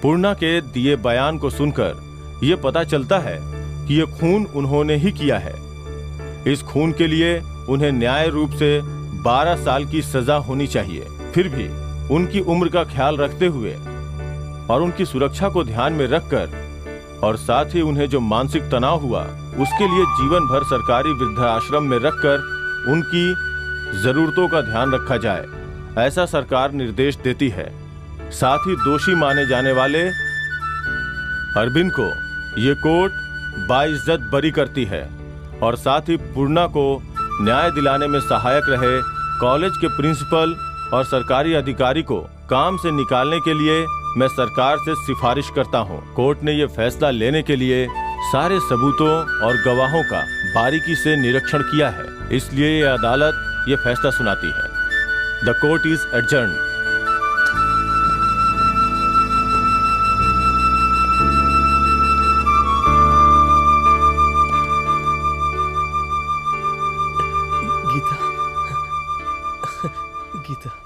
पूर्णा के दिए बयान को सुनकर ये पता चलता है कि ये खून उन्होंने ही किया है। इस खून के लिए उन्हें न्याय रूप से 12 साल की सजा होनी चाहिए। फिर भी उनकी उम्र का ख्याल रखते हुए और उनकी सुरक्षा को ध्यान में रखकर और साथ ही उन्हें जो मानसिक तनाव हुआ उसके लिए जीवन भर सरकारी वृद्धाश्रम में रखकर उनकी जरूरतों का ध्यान रखा जाए, ऐसा सरकार निर्देश देती है। साथ ही दोषी माने जाने वाले अरविंद को ये कोर्ट बाइज्जत बरी करती है और साथ ही पूर्णा को न्याय दिलाने में सहायक रहे कॉलेज के प्रिंसिपल और सरकारी अधिकारी को काम से निकालने के लिए मैं सरकार से सिफारिश करता हूं। कोर्ट ने यह फैसला लेने के लिए सारे सबूतों और गवाहों का बारीकी से निरीक्षण किया है, इसलिए यह अदालत ये फैसला सुनाती है। The court is adjourned. Geeta, Gita.